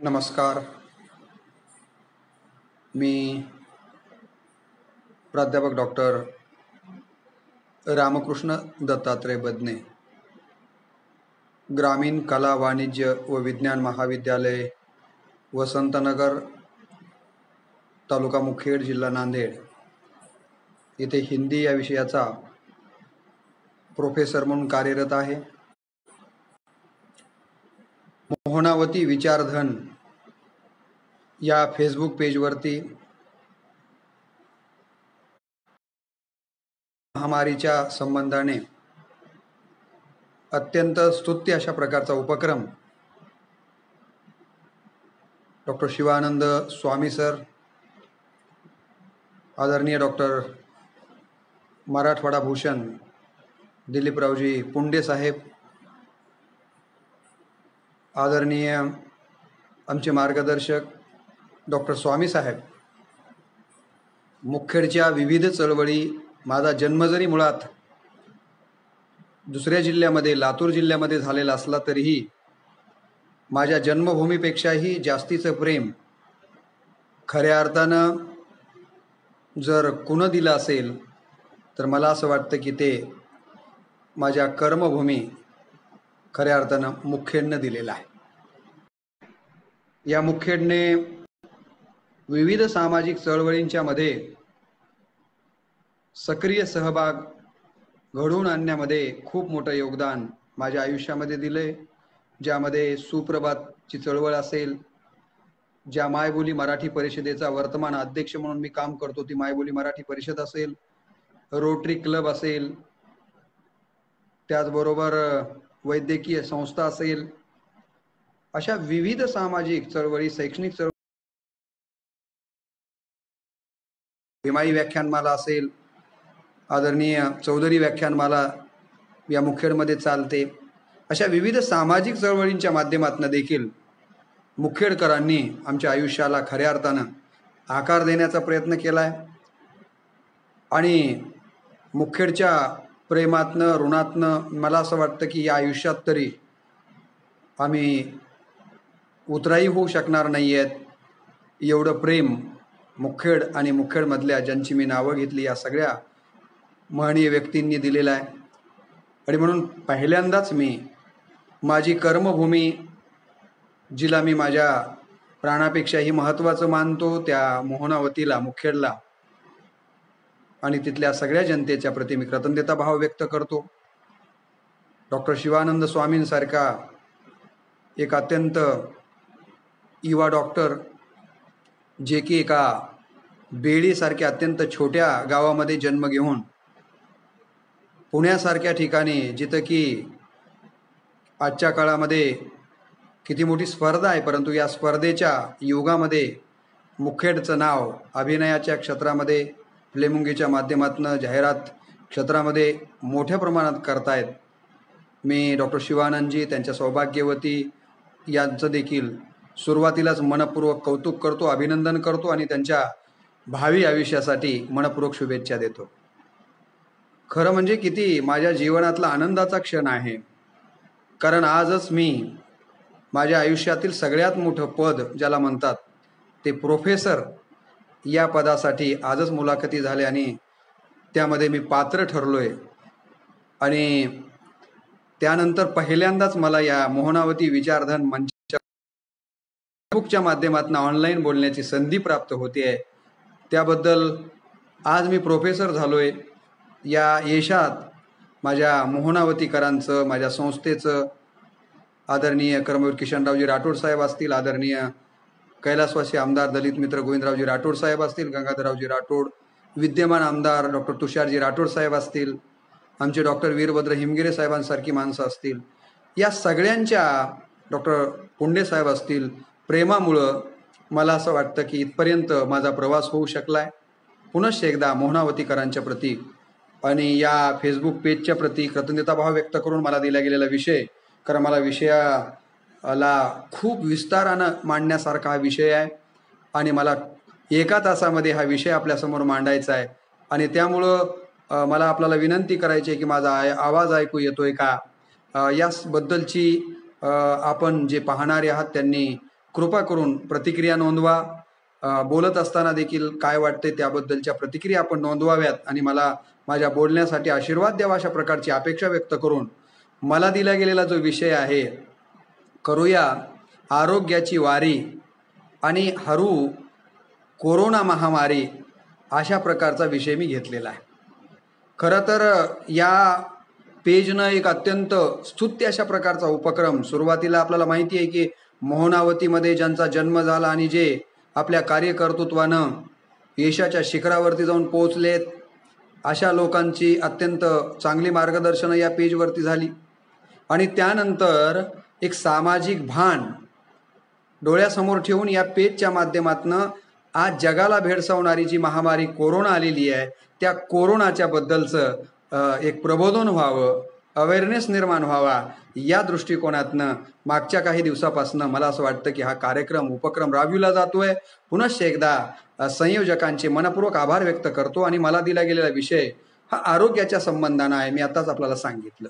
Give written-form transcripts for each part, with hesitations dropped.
नमस्कार. मी प्राध्यापक डॉक्टर रामकृष्ण दत्तात्रय बदने, ग्रामीण कला वाणिज्य व विज्ञान महाविद्यालय, वसंतनगर, तालुका मुखेड, जिल्हा नांदेड येथे हिंदी या विषयाचा प्रोफेसर म्हणून कार्यरत आहे. मोहनावती विचारधन या फेसबुक पेजवरती महामारीच्या संबंधाने अत्यंत स्तुत्य अशा प्रकारचा उपक्रम डॉक्टर शिवानंद स्वामी सर, आदरणीय डॉक्टर मराठवाडा भूषण दिलीपरावजी पुंडे साहेब, आदरणीय आमचे मार्गदर्शक डॉक्टर स्वामी साहेब, मुखेडच्या विविध चळवळी. माझा जन्म जरी मुळात दुसऱ्या जिल्ह्यामध्ये लातूर जिल्ह्यामध्ये झालेला असला तरीही माझ्या जन्मभूमीपेक्षाही जास्तीचं प्रेम खऱ्या अर्थानं जर कुणं दिलं असेल तर मला असं वाटतं की ते माझ्या कर्मभूमी खऱ्या अर्थानं मुखेडनं दिलेलं आहे. या मुखेडने विविध सामाजिक चळवळींच्या मध्ये सक्रिय सहभाग घडवून आणण्यामध्ये खूप मोठं योगदान माझ्या आयुष्यामध्ये दिले. ज्यामध्ये सुप्रभातची चळवळ असेल, ज्या मायबोली मराठी परिषदेचा वर्तमान अध्यक्ष म्हणून मी काम करतो ती मायबोली मराठी परिषद असेल, रोटरी क्लब असेल, त्याचबरोबर वैद्यकीय संस्था असेल, अशा विविध सामाजिक चळवळी, शैक्षणिक चळवळी, हिमाई व्याख्यानमाला असेल, आदरणीय चौधरी व्याख्यानमाला या मुखेडमध्ये चालते. अशा विविध सामाजिक चळवळींच्या माध्यमातून देखील मुखेडकरांनी आमच्या आयुष्याला खऱ्या अर्थानं आकार देण्याचा प्रयत्न केला आहे. आणि मुखेडच्या प्रेमातनं, ऋणातनं मला असं वाटतं की या आयुष्यात तरी आम्ही उतराई होऊ शकणार नाही आहेत. एवढं प्रेम मुखेड आणि मुखेडमधल्या ज्यांची मी नावं घेतली या सगळ्या महनीय व्यक्तींनी दिलेलं आहे. आणि म्हणून पहिल्यांदाच मी माझी कर्मभूमी, जिला मी माझ्या प्राणापेक्षाही महत्त्वाचं मानतो, त्या मोहनावतीला, मुखेडला आणि तिथल्या सगळ्या जनतेच्या प्रति मी कृतज्ञता भाव व्यक्त करतो. डॉक्टर शिवानंद स्वामींसारखा एक अत्यंत युवा डॉक्टर, जे की एका बेडीसारख्या अत्यंत छोट्या गावामध्ये जन्म घेऊन पुण्यासारख्या ठिकाणी, जिथं की आजच्या काळामध्ये किती मोठी स्पर्धा आहे, परंतु या स्पर्धेच्या युगामध्ये मुखेडचं नाव अभिनयाच्या क्षेत्रामध्ये, फिल्मोंगीच्या माध्यमातून जाहिरात क्षेत्रामध्ये मोठ्या प्रमाणात करतायत. मी डॉक्टर शिवानंदजी, त्यांच्या सौभाग्यवती यांचं देखील सुरुवातीलाच मनपूर्वक कौतुक करतो, अभिनंदन करतो आणि त्यांच्या भावी आयुष्यासाठी मनपूर्वक शुभेच्छा देतो. खरं म्हणजे किती माझ्या जीवनातला आनंदाचा क्षण आहे, कारण आजच मी माझ्या आयुष्यातील सगळ्यात मोठं पद ज्याला म्हणतात ते प्रोफेसर या पदासाठी आजच मुलाखती झाल्या आणि त्यामध्ये मी पात्र ठरलोय. आणि त्यानंतर पहिल्यांदाच मला या मोहनावती विचारधन मंचाच्या फेसबुकच्या माध्यमातून ऑनलाईन बोलण्याची संधी प्राप्त होते आहे. त्याबद्दल आज मी प्रोफेसर झालोय. या यशात माझ्या मोहनावतीकरांचं, माझ्या संस्थेचं, आदरणीय कर्मवीर किशनरावजी राठोड साहेब असतील, आदरणीय कैलासवासी आमदार दलित मित्र गोविंदरावजी राठोड साहेब असतील, गंगाधररावजी राठोड, विद्यमान आमदार डॉक्टर तुषारजी राठोड साहेब असतील, आमचे डॉक्टर वीरभद्र हिमगिरे साहेबांसारखी माणसं असतील, या सगळ्यांच्या, डॉक्टर पुंडे साहेब असतील, प्रेमामुळं मला असं वाटतं की इथपर्यंत माझा प्रवास होऊ शकलाय. पुनश्च एकदा मोहनावतीकरांच्या प्रती आणि या फेसबुक पेजच्या प्रती कृतज्ञताभाव व्यक्त करून मला दिला गेलेला विषय, कारण मला विषयाला खूप विस्तारानं मांडण्यासारखा हा विषय आहे आणि मला एका तासामध्ये हा विषय आपल्यासमोर मांडायचा आहे. आणि त्यामुळं मला आपल्याला विनंती करायची आहे की माझा आवाज ऐकू येतोय का, याबद्दलची आपण जे पाहणारे आहात त्यांनी कृपा करून प्रतिक्रिया नोंदवा. बोलत असताना देखील काय वाटते त्याबद्दलच्या प्रतिक्रिया आपण नोंदवाव्यात आणि मला माझ्या बोलण्यासाठी आशीर्वाद द्यावा अशा प्रकारची अपेक्षा व्यक्त करून मला दिला गेलेला जो विषय आहे, करूया आरोग्याची वारी आणि हरू कोरोना महामारी, अशा प्रकारचा विषय मी घेतलेला आहे. खरं तर या पेजनं एक अत्यंत स्तुत्य अशा प्रकारचा उपक्रम, सुरुवातीला आपल्याला माहिती आहे की मोहनावतीमध्ये ज्यांचा जन्म झाला आणि जे आपल्या कार्यकर्तृत्वानं यशाच्या शिखरावरती जाऊन पोहोचलेत, अशा लोकांची अत्यंत चांगली मार्गदर्शनं या पेजवरती झाली. आणि त्यानंतर एक सामाजिक भान डोळ्यासमोर ठेवून या पेजच्या माध्यमातून आज जगाला भेडसावणारी जी महामारी कोरोना आलेली आहे, त्या कोरोनाच्या बद्दलचं एक प्रबोधन व्हावं, अवेअरनेस निर्माण व्हावा, या दृष्टिकोनातनं मागच्या काही दिवसापासून मला असं वाटतं की हा उपक्रम राबविला जातोय. पुनश्च एकदा संयोजकांचे मनपूर्वक आभार व्यक्त करतो. आणि मला दिला गेलेला विषय हा आरोग्याच्या संबंधानं आहे. मी आताच आपल्याला सांगितलं,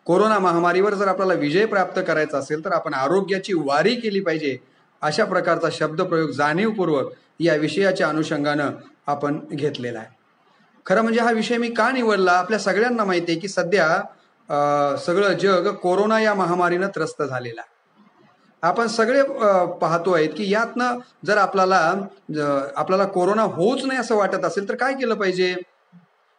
कोरोना महामारीवर जर आपल्याला विजय प्राप्त करायचा असेल तर आपण आरोग्याची वारी केली पाहिजे, अशा प्रकारचा शब्दप्रयोग जाणीवपूर्वक या विषयाच्या अनुषंगानं आपण घेतलेला आहे. खरं म्हणजे हा विषय मी का निवडला, आपल्या सगळ्यांना माहिती आहे की सध्या सगळं जग कोरोना या महामारीनं त्रस्त झालेला आहे. आपण सगळे पाहतो आहेत की यातनं जर आपल्याला कोरोना होऊच नाही असं वाटत असेल तर काय केलं पाहिजे,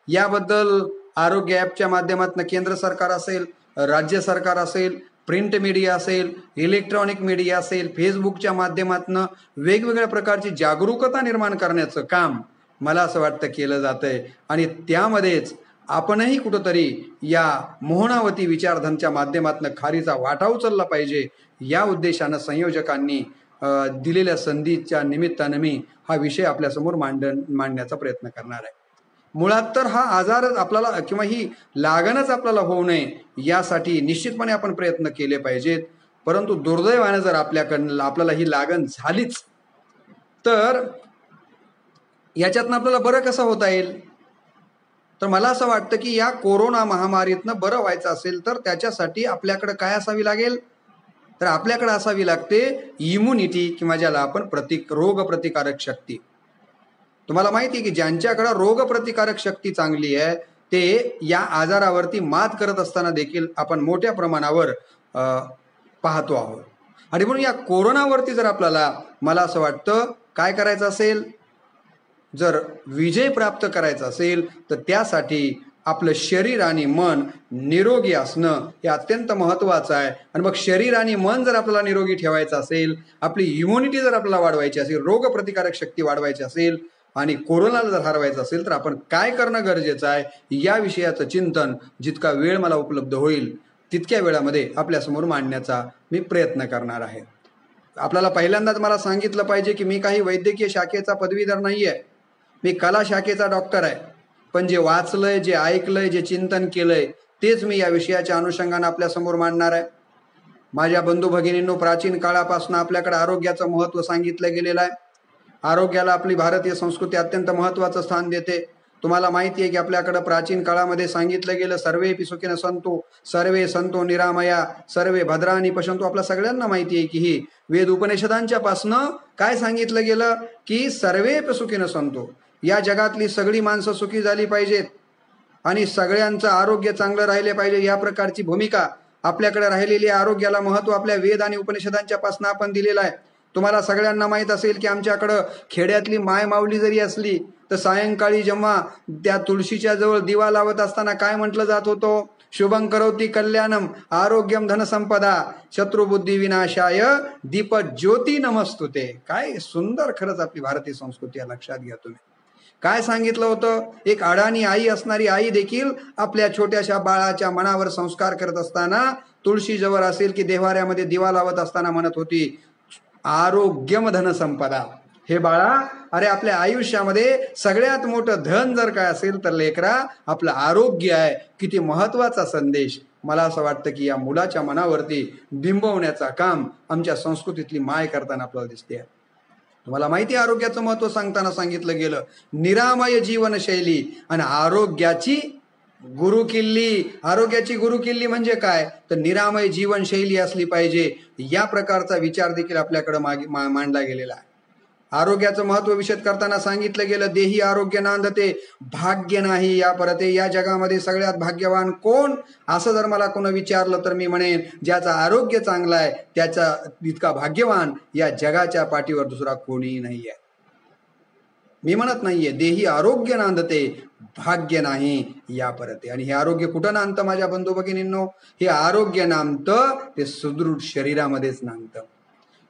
याबद्दल आरोग्य ॲपच्या माध्यमातून केंद्र सरकार असेल, राज्य सरकार असेल, प्रिंट मीडिया असेल, इलेक्ट्रॉनिक मीडिया असेल, फेसबुकच्या माध्यमातून वेगवेगळ्या प्रकारची जागरूकता निर्माण करण्याचं काम मला असं वाटतं केलं जातंय. आणि त्यामध्येच आपणही कुठंतरी या मोहनावती विचारधांच्या माध्यमातून खारीचा वाटा उचलला पाहिजे, या उद्देशानं संयोजकांनी दिलेल्या संधीच्या निमित्तानं मी हा विषय आपल्यासमोर मांडण्याचा प्रयत्न करणार आहे. मुळात तर हा आजारच आपल्याला किंवा ही लागणच आपल्याला होऊ नये यासाठी निश्चितपणे आपण प्रयत्न केले पाहिजेत. परंतु दुर्दैवानं जर आपल्याला ही लागण झालीच तर याच्यातनं आपल्याला बरं कसं होता येईल, तर मला असं वाटतं की या कोरोना महामारीतनं बरं व्हायचं असेल तर त्याच्यासाठी आपल्याकडं काय असावी लागेल, तर आपल्याकडे असावी लागते इम्युनिटी, किंवा ज्याला आपण रोगप्रतिकारक शक्ती. तुम्हाला माहिती आहे की ज्यांच्याकडे रोगप्रतिकारक शक्ती चांगली आहे ते या आजारावरती मात करत असताना देखील आपण मोठ्या प्रमाणावर पाहतो आहोत. आणि म्हणून या कोरोनावरती जर आपल्याला, मला असं वाटतं, काय करायचं असेल, जर विजय प्राप्त करायचा असेल तर त्यासाठी आपलं शरीर आणि मन निरोगी असणं हे अत्यंत महत्त्वाचं आहे. आणि मग शरीर आणि मन जर आपल्याला निरोगी ठेवायचं असेल, आपली इम्युनिटी जर आपल्याला वाढवायची असेल, रोगप्रतिकारक शक्ती वाढवायची असेल आणि कोरोनाला जर हरवायचं असेल तर आपण काय करणं गरजेचं आहे, या विषयाचं चिंतन जितका वेळ मला उपलब्ध होईल तितक्या वेळामध्ये आपल्यासमोर मांडण्याचा मी प्रयत्न करणार आहे. आपल्याला पहिल्यांदाच मला सांगितलं पाहिजे की मी काही वैद्यकीय शाखेचा पदवीधर नाही आहे, मी कला शाखेचा डॉक्टर आहे. पण जे वाचलंय, जे ऐकलंय, जे चिंतन केलंय तेच मी या विषयाच्या अनुषंगानं आपल्यासमोर मांडणार आहे. माझ्या बंधू भगिनींनो, प्राचीन काळापासून आपल्याकडे आरोग्याचं महत्त्व सांगितलं गेलेलं आहे. आरोग्याला आपली भारतीय संस्कृती अत्यंत महत्त्वाचं स्थान देते. तुम्हाला माहिती आहे की आपल्याकडं प्राचीन काळामध्ये सांगितलं गेलं, सर्वेपि सुखिनः सन्तु सर्वे सन्तो निरामया सर्वे भद्राणि पश्यन्तु. आपल्या सगळ्यांना माहिती आहे की ही वेद उपनिषदांच्या पासनं काय सांगितलं गेलं की सर्वेपि सुखिनः सन्तु, या जगातली सगळी माणसं सुखी झाली पाहिजेत आणि सगळ्यांचं आरोग्य चांगलं राहिले पाहिजे, या प्रकारची भूमिका आपल्याकडे राहिलेली आरोग्याला महत्त्व आपल्या वेद आणि उपनिषदांच्या पासनं आपण दिलेलं आहे. तुम्हाला सगळ्यांना माहीत असेल की आमच्याकडं खेड्यातली माय माऊली जरी असली तर सायंकाळी जेव्हा त्या तुळशीच्या जवळ दिवा लावत असताना काय म्हटलं जात होतं, शुभं करोति कल्याणम आरोग्यम धनसंपदा शत्रुबुद्धी विनाशाय दीप ज्योती नमस्तुते. काय सुंदर खरंच आपली भारतीय संस्कृती आहे, लक्षात घ्या तुम्ही. काय सांगितलं होतं, एक अडाणी आई असणारी आई देखील आपल्या छोट्याशा बाळाच्या मनावर संस्कार करत असताना तुळशी जवळ असेल की देव्हाऱ्यामध्ये दिवा लावत असताना म्हणत होती, आरोग्यम धनसंपदा. हे बाळा, अरे आपल्या आयुष्यामध्ये सगळ्यात मोठं धन जर काय असेल तर लेकरा आपलं आरोग्य आहे. किती महत्त्वाचा संदेश मला असं वाटतं की या मुलाच्या मनावरती बिंबवण्याचा काम आमच्या संस्कृतीतली माय करताना आपल्याला दिसते. तुम्हाला माहिती आहे आरोग्याचं महत्त्व सांगताना सांगितलं गेलं, निरामय जीवनशैली आणि आरोग्याची गुरुकिल्ली, आरोग्याची गुरुकिल्ली म्हणजे काय, तर निरामय जीवनशैली असली पाहिजे. या प्रकारचा विचार देखील आपल्याकडे मांडला गेलेला आहे. आरोग्याचं महत्व विशद करताना सांगितलं गेलं, देही आरोग्य नांदते भाग्य नाही या परते. या जगामध्ये सगळ्यात भाग्यवान कोण, असं जर मला कोणी विचारलं तर मी म्हणेन, ज्याचं आरोग्य चांगलं आहे त्याचा इतका भाग्यवान या जगाच्या पाठीवर दुसरा कोणीही नाहीये. मी म्हणत नाहीये देही आरोग्य नांदते भाग्य नाही या परते. आणि हे आरोग्य कुठं नांदतं माझ्या बंधू भगिनींनो, हे आरोग्य नांदतं ते सुदृढ शरीरामध्येच नांदतं.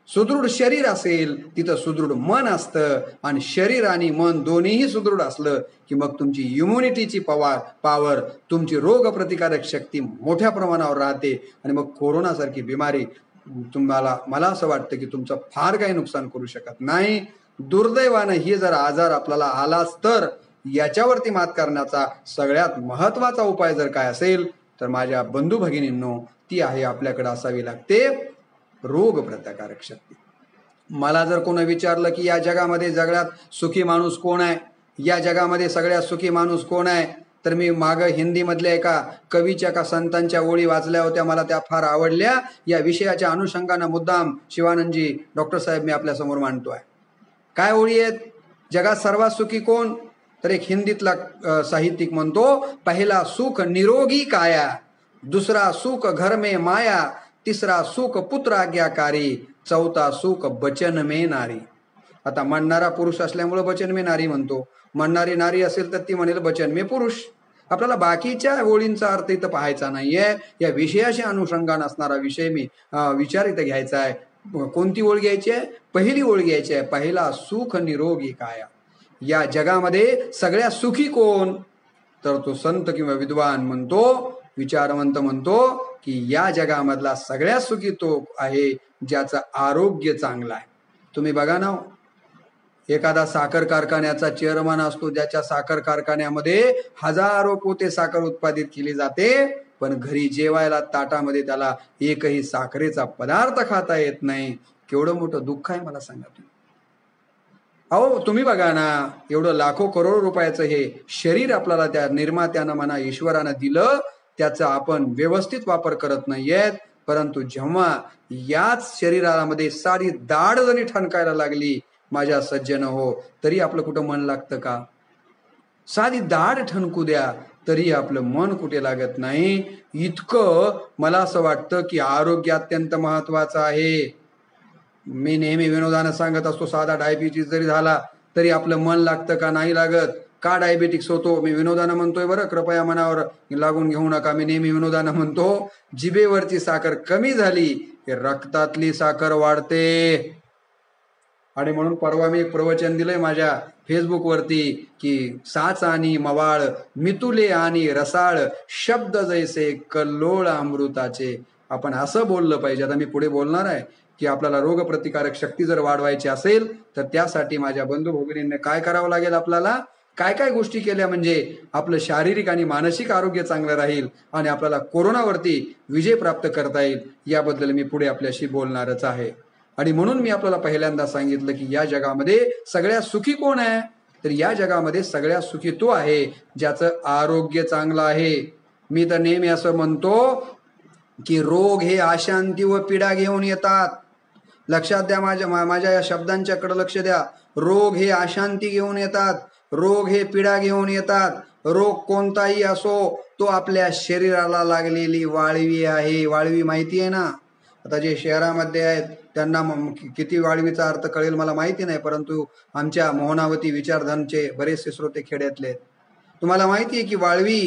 सुदृढ शरीर असेल तिथं सुदृढ मन असतं, आणि शरीर आणि मन दोन्हीही सुदृढ असलं की मग तुमची इम्युनिटीची पावर, तुमची रोगप्रतिकारक शक्ती मोठ्या प्रमाणावर राहते. आणि मग कोरोनासारखी बिमारी मला असं वाटतं की तुमचं फार काही नुकसान करू शकत नाही. दुर्दैवानं ही जर आजार आपल्याला आलाच तर याच्यावरती मात करण्याचा सगळ्यात महत्वाचा उपाय जर काय असेल तर माझ्या बंधू भगिनींनो, ती आहे आपल्याकडे असावी लागते रोग प्रतिकारक शक्ती. मला जर कोणी विचारलं की या जगामध्ये सगळ्यात सुखी माणूस कोण आहे, या जगामध्ये सगळ्यात सुखी माणूस कोण आहे, तर मी मागं हिंदीमधल्या एका कवीच्या का संतांच्या ओळी वाचल्या होत्या, मला त्या फार आवडल्या. या विषयाच्या अनुषंगानं मुद्दाम शिवानंदजी डॉक्टर साहेब मी आपल्यासमोर मांडतोय. काय ओळी आहेत, जगात सर्वात सुखी कोण, तर एक हिंदीतला साहित्यिक म्हणतो, पहिला सुख निरोगी काया, दुसरा सुख घर में माया, तिसरा सुख पुत्र आज्ञाकारी, चौथा सुख बचन में नारी. आता म्हणणारा पुरुष असल्यामुळे बचन में नारी म्हणतो, म्हणणारी नारी असेल तर ती म्हणेल बचन में पुरुष. आपल्याला बाकीच्या ओळींचा अर्थ इथं पाहायचा नाहीये. या विषयाशी अनुषंगान असणारा विषय मी विचार इथं घ्यायचा आहे. कोणती ओळ घ्यायची आहे, पहिली ओळ घ्यायची आहे, पहिला सुख निरोगी काया. या जगामध्ये सगळ्यात सुखी कोण, तर तो संत किंवा विद्वान म्हणतो, विचारवंत म्हणतो की या जगामधला सगळ्यात सुखी तो आहे ज्याचं आरोग्य चांगलं आहे. तुम्ही बघा ना, एखादा साखर कारखान्याचा चेअरमन असतो, ज्याच्या साखर कारखान्यामध्ये हजारो पोते साखर उत्पादित केली जाते, पण घरी जेवायला ताटामध्ये त्याला एकही साखरेचा पदार्थ खाता येत नाही. केवढं मोठं दुःख आहे मला सांगा तुम्ही. अहो तुम्ही बघा ना, एवढं लाखो करोड रुपयाचं हे शरीर आपल्याला त्या निर्मात्यानं म्हणा ईश्वरानं दिलं, त्याचा आपण व्यवस्थित वापर करत नाहीयेत. परंतु जेव्हा याच शरीरामध्ये सारी दाढ जरी ठणकायला लागली माझ्या सज्जन हो, तरी आपलं कुठं मन लागतं का? साधी दाढ ठणकू द्या तरी आपलं मन कुठे लागत नाही. इतकं मला असं वाटतं की आरोग्य अत्यंत महत्वाचं आहे. मी नेहमी विनोदानं सांगत असतो, साधा डायबिटीस जरी झाला तरी आपलं मन लागतं का, नाही लागत. का डायबेटिक्स होतो, मी विनोदानं म्हणतोय बरं, कृपया मनावर लागून घेऊ नका. मी नेहमी विनोदानं म्हणतो, जिभेवरची साखर कमी झाली की रक्तातली साखर वाढते. आणि म्हणून परवा मी एक प्रवचन दिलंय माझ्या फेसबुकवरती की साच आणि मवाळ, मितुले आणि रसाळ, शब्द जैसे कल्लोळ अमृताचे. आपण असं बोललं पाहिजे. आता मी पुढे बोलणार आहे की आपल्याला रोगप्रतिकारक शक्ती जर वाढवायची असेल तर त्यासाठी माझ्या बंधू भगिनींनी काय करावं लागेल, आपल्याला काय काय गोष्टी केल्या म्हणजे आपलं शारीरिक आणि मानसिक आरोग्य चांगलं राहील आणि आपल्याला कोरोनावरती विजय प्राप्त करता येईल, याबद्दल मी पुढे आपल्याशी बोलणारच आहे. आणि म्हणून मी आपल्याला पहिल्यांदा सांगितलं की या जगामध्ये सगळ्यात सुखी कोण आहे, तर या जगामध्ये सगळ्यात सुखी तो आहे ज्याचं आरोग्य चांगलं आहे. मी तर नेहमी असं म्हणतो की रोग हे अशांती व पीडा घेऊन येतात. लक्षात द्या, माझ्या या शब्दांच्याकडे लक्ष द्या. रोग हे अशांती घेऊन येतात, रोग हे पीडा घेऊन येतात. रोग कोणताही असो तो आपल्या शरीराला लागलेली वाळवी आहे. वाळवी माहिती आहे ना, आता जे शहरामध्ये आहेत त्यांना किती वाळवीचा अर्थ कळेल मला माहिती नाही, परंतु आमच्या मोहनावती विचारधनचे बरेचसे श्रोते खेड्यातले. तुम्हाला माहिती आहे की वाळवी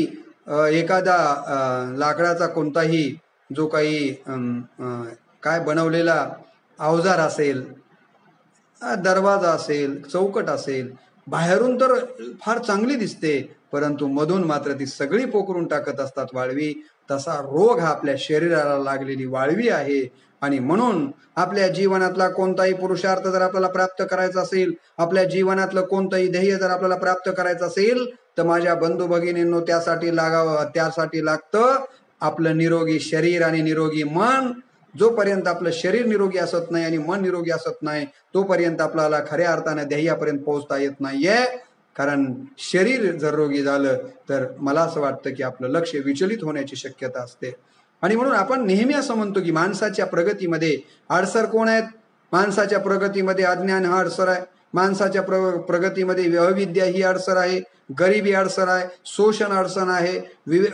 एखादा लाकडाचा कोणताही जो काही काय बनवलेला अवजार असेल, दरवाजा असेल, चौकट असेल, बाहेरून तर फार चांगली दिसते परंतु मधून मात्र ती सगळी पोखरून टाकत असतात वाळवी. तसा रोग हा आपल्या शरीराला लागलेली वाळवी आहे. आणि म्हणून आपल्या जीवनातला कोणताही पुरुषार्थ जर आपल्याला प्राप्त करायचा असेल, आपल्या जीवनातलं कोणतंही ध्येय जर आपल्याला प्राप्त करायचं असेल तर माझ्या बंधू भगिनींनो त्यासाठी लागतं आपलं निरोगी शरीर आणि निरोगी मन. जोपर्यंत आपलं शरीर निरोगी असत नाही आणि मन निरोगी असत नाही तोपर्यंत आपल्याला खऱ्या अर्थाने ध्येयापर्यंत पोहोचता येत नाहीये. कारण शरीर जर रोगी झालं तर मला असं वाटतं की आपलं लक्ष विचलित होण्याची शक्यता असते. आणि म्हणून आपण नेहमी असं म्हणतो की माणसाच्या प्रगतीमध्ये अडसर कोण आहेत? माणसाच्या प्रगतीमध्ये अज्ञान हा अडसर आहे, माणसाच्या प्रगतीमध्ये अविद्या ही अडसर आहे, गरिबी अडसर आहे, शोषण अडचण आहे,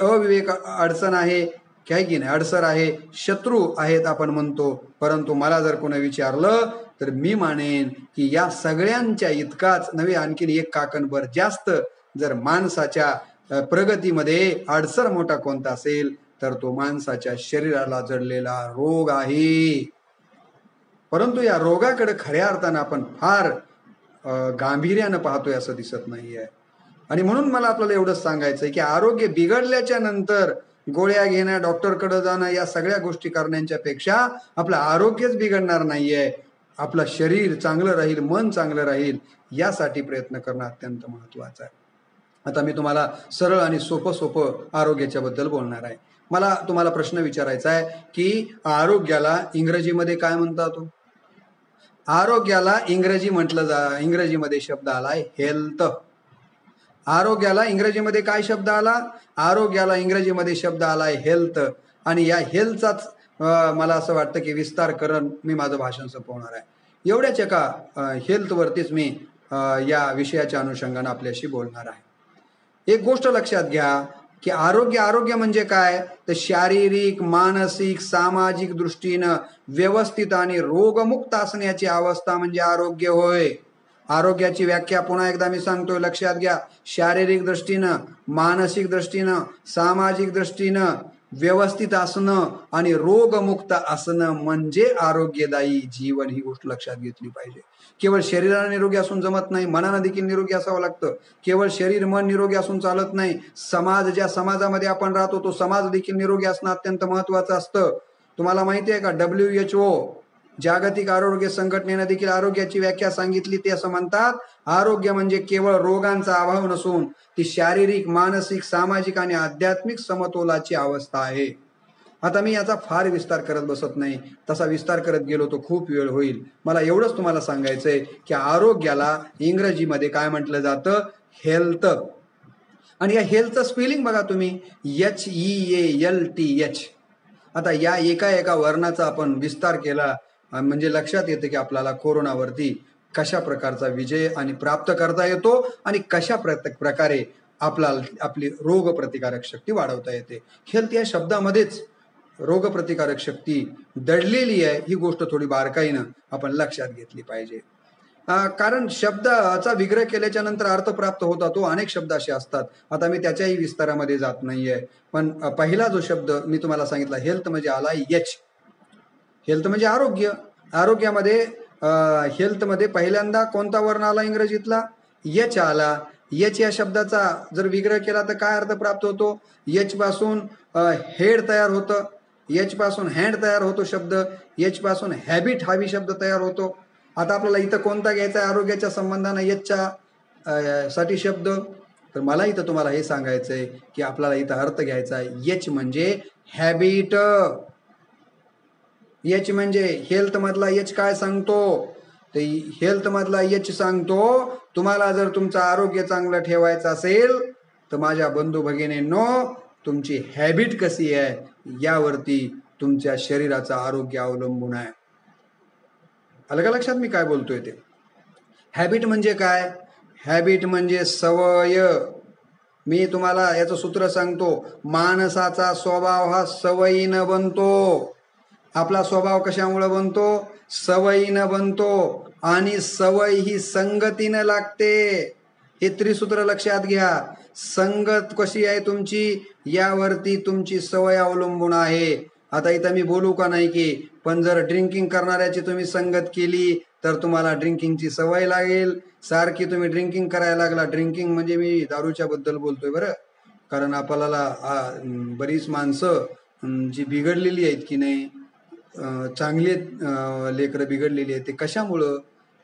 अविवेक अडचण आहे, काय की नाही अडसर आहे, शत्रू आहेत आपण म्हणतो. परंतु मला जर कोणी विचारलं तर मी मानेन की या सगळ्यांच्या इतकाच नव्हे आणखीन एक काकणभर जास्त जर माणसाच्या प्रगतीमध्ये अडसर मोठा कोणता असेल तर तो माणसाच्या शरीराला जडलेला रोग आहे. परंतु या रोगाकडे खऱ्या अर्थानं आपण फार गांभीर्यानं पाहतोय असं दिसत नाहीये. आणि म्हणून मला आपल्याला एवढंच सांगायचंय की आरोग्य बिघडल्याच्या नंतर गोळ्या घेणं, डॉक्टरकडे जाणं, या सगळ्या गोष्टी करण्याच्या पेक्षा आपलं आरोग्यच बिघडणार नाहीये, आपलं शरीर चांगलं राहील, मन चांगलं राहील, यासाठी प्रयत्न करणं अत्यंत महत्वाचं आहे. आता मी तुम्हाला सरळ आणि सोपं आरोग्याच्या बद्दल बोलणार आहे. मला तुम्हाला प्रश्न विचारायचा आहे की आरोग्याला इंग्रजीमध्ये काय म्हणतात? आरोग्याला इंग्रजीमध्ये शब्द आलाय हेल्थ. आरोग्याला इंग्रजीमध्ये काय शब्द आला? आरोग्याला इंग्रजीमध्ये शब्द आलाय हेल्थ. आणि या हेल्थचाच मला असं वाटतं की विस्तार करून मी माझं भाषण संपवणार आहे. एवढ्याच एका हेल्थवरतीच मी या विषयाच्या अनुषंगाने आपल्याशी बोलणार आहे. एक गोष्ट लक्षात घ्या की आरोग्य म्हणजे काय? तर शारीरिक, मानसिक, सामाजिक दृष्टीनं व्यवस्थित आणि रोगमुक्त असण्याची अवस्था म्हणजे आरोग्य होय. आरोग्याची व्याख्या पुन्हा एकदा मी सांगतोय, लक्षात घ्या. शारीरिक दृष्टीनं, मानसिक दृष्टीनं, सामाजिक दृष्टीनं व्यवस्थित असणं आणि रोगमुक्त असणं म्हणजे आरोग्यदायी जीवन. ही गोष्ट लक्षात घेतली पाहिजे. केवळ शरीराला निरोगी असून जमत नाही, मनानं देखील निरोगी असावं लागतं. केवळ शरीर मन निरोगी असून चालत नाही. ज्या समाजामध्ये आपण राहतो तो समाज देखील निरोगी असणं अत्यंत महत्वाचं असतं. तुम्हाला माहिती आहे का, WHO जागतिक आरोग्य संघटनेने देखील आरोग्याची व्याख्या सांगितली. ते असं म्हणतात, आरोग्य म्हणजे केवळ रोगांचा अभाव नसून ती शारीरिक, मानसिक, सामाजिक आणि आध्यात्मिक समतोलाची अवस्था आहे. आता मी याचा फार विस्तार करत बसत नाही, तसा विस्तार करत गेलो तो खूप वेळ होईल. मला एवढंच तुम्हाला सांगायचंय की आरोग्याला इंग्रजीमध्ये काय म्हटलं जातं? हेल्थ. आणि या हेल्थचं स्पेलिंग बघा तुम्ही, HEALTH. आता या एका वर्णाचा आपण विस्तार केला म्हणजे लक्षात येते की आपल्याला कोरोनावरती कशा प्रकारचा विजय आणि प्राप्त करता येतो आणि कशा प्रकारे आपली रोगप्रतिकारक शक्ती वाढवता येते. हेल्थ या शब्दामध्येच रोगप्रतिकारक शक्ती दडलेली आहे. ही गोष्ट थोडी बारकाईनं आपण लक्षात घेतली पाहिजे. कारण शब्दाचा विग्रह केल्याच्या नंतर अर्थ प्राप्त होता तो अनेक शब्द असे असतात. आता मी त्याच्याही विस्तारामध्ये जात नाहीये. पण पहिला जो शब्द मी तुम्हाला सांगितला हेल्थ म्हणजे आला एच. हेल्थ म्हणजे आरोग्य. आरोग्यामध्ये हेल्थमध्ये पहिल्यांदा कोणता वर्ण आला इंग्रजीतला? एच आला. एच या शब्दाचा जर विग्रह केला तर काय अर्थ प्राप्त होतो? एच पासून हेड तयार होतं, एच पासून हँड तयार होतो शब्द, एच पासून हॅबिट हावी शब्द तयार होतो. आता आपल्याला इथं कोणता घ्यायचा आहे आरोग्याच्या संबंधानं एचच्या साठी शब्द? तर मला इथं तुम्हाला हे सांगायचंय की आपल्याला इथं अर्थ घ्यायचा आहे एच म्हणजे हॅबिट. एच म्हणजे हेल्थ मधला एच काय सांगतो? तर हेल्थ मधला एच सांगतो तुम्हाला जर तुमचं आरोग्य चांगलं ठेवायचं असेल तर माझ्या बंधू भगिनींनो तुमची हॅबिट कशी आहे यावरती तुमच्या शरीराचं आरोग्य अवलंबून आहे. आलं का लक्षात मी काय बोलतोय ते? हॅबिट म्हणजे काय? हॅबिट म्हणजे सवय. मी तुम्हाला याचं सूत्र सांगतो, माणसाचा स्वभाव हा सवयीनं बनतो. आपला स्वभाव कशामुळे बनतो? सवयीनं बनतो. आणि सवय ही संगतीनं लागते. हे त्रिसूत्र लक्षात घ्या. संगत कशी आहे तुमची यावरती तुमची सवय अवलंबून आहे. आता इथं मी बोलू का नाही की पण जर ड्रिंकिंग करणाऱ्याची तुम्ही संगत केली तर तुम्हाला ड्रिंकिंगची सवय लागेल. सारखी तुम्ही ड्रिंकिंग करायला लागला, ड्रिंकिंग म्हणजे मी दारूच्या बद्दल बोलतोय बरं, कारण आपल्याला बरीच माणसं जी बिघडलेली आहेत की नाही, चांगले लेकरं बिघडलेली आहेत, ते कशामुळं?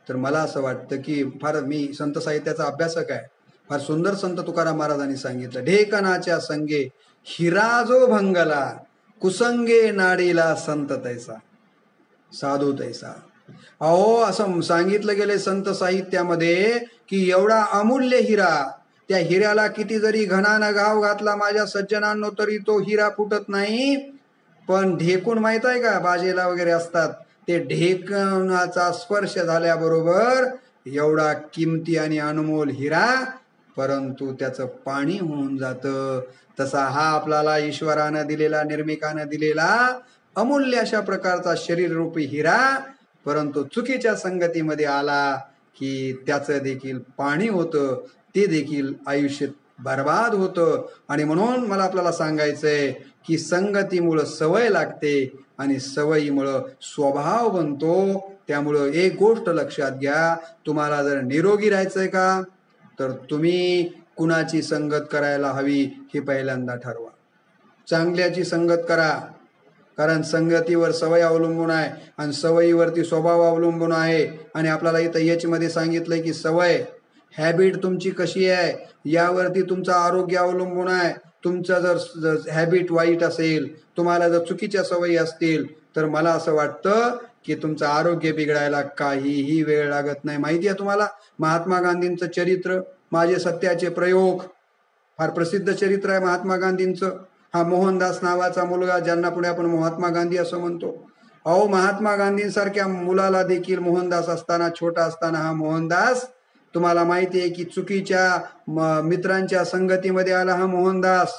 तर मला असं वाटतं की फार मी संत साहित्याचा अभ्यासक आहे. फार सुंदर संत तुकाराम महाराजांनी सांगितलं, ढेकणाच्या संगे हिराजो भंगला, कुसंगे नाडीला संत तैसा, साधू तैसा. अहो, असं सांगितलं गेले संत साहित्यामध्ये की एवढा अमूल्य हिरा, त्या हिऱ्याला किती जरी घणानं घाव घातला माझ्या सज्जनांनो तरी तो हिरा फुटत नाही. पण ढेकून माहित आहे का, बाजेला वगैरे असतात ते, ढेकणाचा स्पर्श झाल्याबरोबर एवढा किमती आणि अनमोल हिरा, परंतु त्याचं पाणी होऊन जातं. तसा हा आपल्याला ईश्वरानं दिलेला, निर्मिकानं दिलेला अमूल्य अशा प्रकारचा शरीररूपी हिरा, परंतु चुकीच्या संगतीमध्ये आला की त्याचं देखील पाणी होतं, ते देखील आयुष्य बर्बाद होतं. आणि म्हणून मला आपल्याला सांगायचंय की संगतीमुळं सवय लागते आणि सवयीमुळं स्वभाव बनतो. त्यामुळं एक गोष्ट लक्षात घ्या, तुम्हाला जर निरोगी राहायचंय का, तर तुम्ही कुणाची संगत करायला हवी हे पहिल्यांदा ठरवा. चांगल्याची संगत करा, कारण संगतीवर सवय अवलंबून आहे आणि सवयीवरती स्वभाव अवलंबून आहे. आणि आपल्याला इथं याच्यामध्ये सांगितलंय की सवय, हॅबिट तुमची कशी आहे यावरती तुमचं आरोग्य अवलंबून आहे. तुमचं जर हॅबिट वाईट असेल, तुम्हाला जर चुकीच्या सवयी असतील, तर मला असं वाटतं की तुमचं आरोग्य बिघडायला काहीही वेळ लागत नाही. माहिती आहे तुम्हाला महात्मा गांधींचं चरित्र, माझे सत्याचे प्रयोग, फार प्रसिद्ध चरित्र आहे महात्मा गांधींचं. हा मोहनदास नावाचा मुलगा, ज्यांना पुढे आपण महात्मा गांधी असं म्हणतो. अहो, महात्मा गांधींसारख्या मुलाला देखील मोहनदास असताना, छोटा असताना हा मोहनदास, तुम्हाला माहिती आहे की चुकीच्या मित्रांच्या संगतीमध्ये आला हा मोहनदास,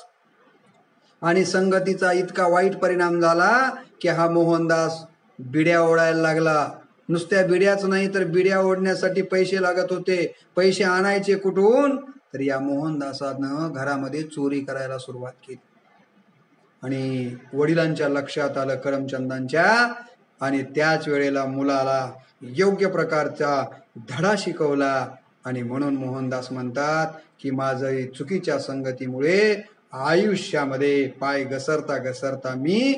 आणि संगतीचा इतका वाईट परिणाम झाला की हा मोहनदास बिड्या ओढायला लागला. नुसत्या बिड्याच नाही तर बिड्या ओढण्यासाठी पैसे लागत होते. पैसे आणायचे कुठून, तर या मोहनदासानं घरामध्ये चोरी करायला सुरुवात केली. आणि वडिलांच्या लक्षात आलं, करमचंदांच्या, आणि त्याच वेळेला मुलाला योग्य प्रकारचा धडा शिकवला. आणि म्हणून मोहनदास म्हणतात की माझं चुकीच्या संगतीमुळे आयुष्यामध्ये पाय घसरता घसरता मी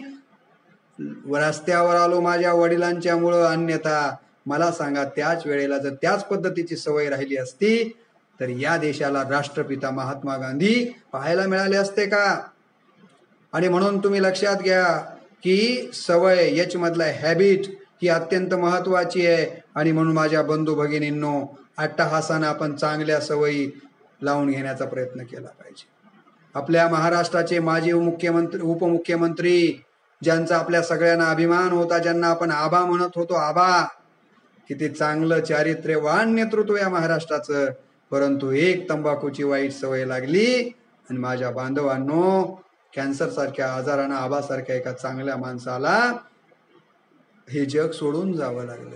रस्त्यावर आलो माझ्या वडिलांच्या मुळे. अन्यथा मला सांगा, त्याच वेळेला जर त्याच पद्धतीची सवय राहिली असती तर या देशाला राष्ट्रपिता महात्मा गांधी पाहायला मिळाले असते का? आणि म्हणून तुम्ही लक्षात घ्या की सवय, याच्यामधला हॅबिट ही अत्यंत महत्वाची आहे. आणि म्हणून माझ्या बंधू भगिनींनो, अट्टहासानं आपण चांगल्या सवयी लावून घेण्याचा प्रयत्न केला पाहिजे. आपल्या महाराष्ट्राचे माजी मुख्यमंत्री, उपमुख्यमंत्री, ज्यांचा आपल्या सगळ्यांना अभिमान होता, ज्यांना आपण आबा म्हणत होतो, आबा, किती चांगलं चारित्र्यवान नेतृत्व या महाराष्ट्राचं, परंतु एक तंबाखूची वाईट सवय लागली आणि माझ्या बांधवांनो, कॅन्सर सारख्या आजारानं आबासारख्या एका चांगल्या माणसाला हे जग सोडून जावं लागलं.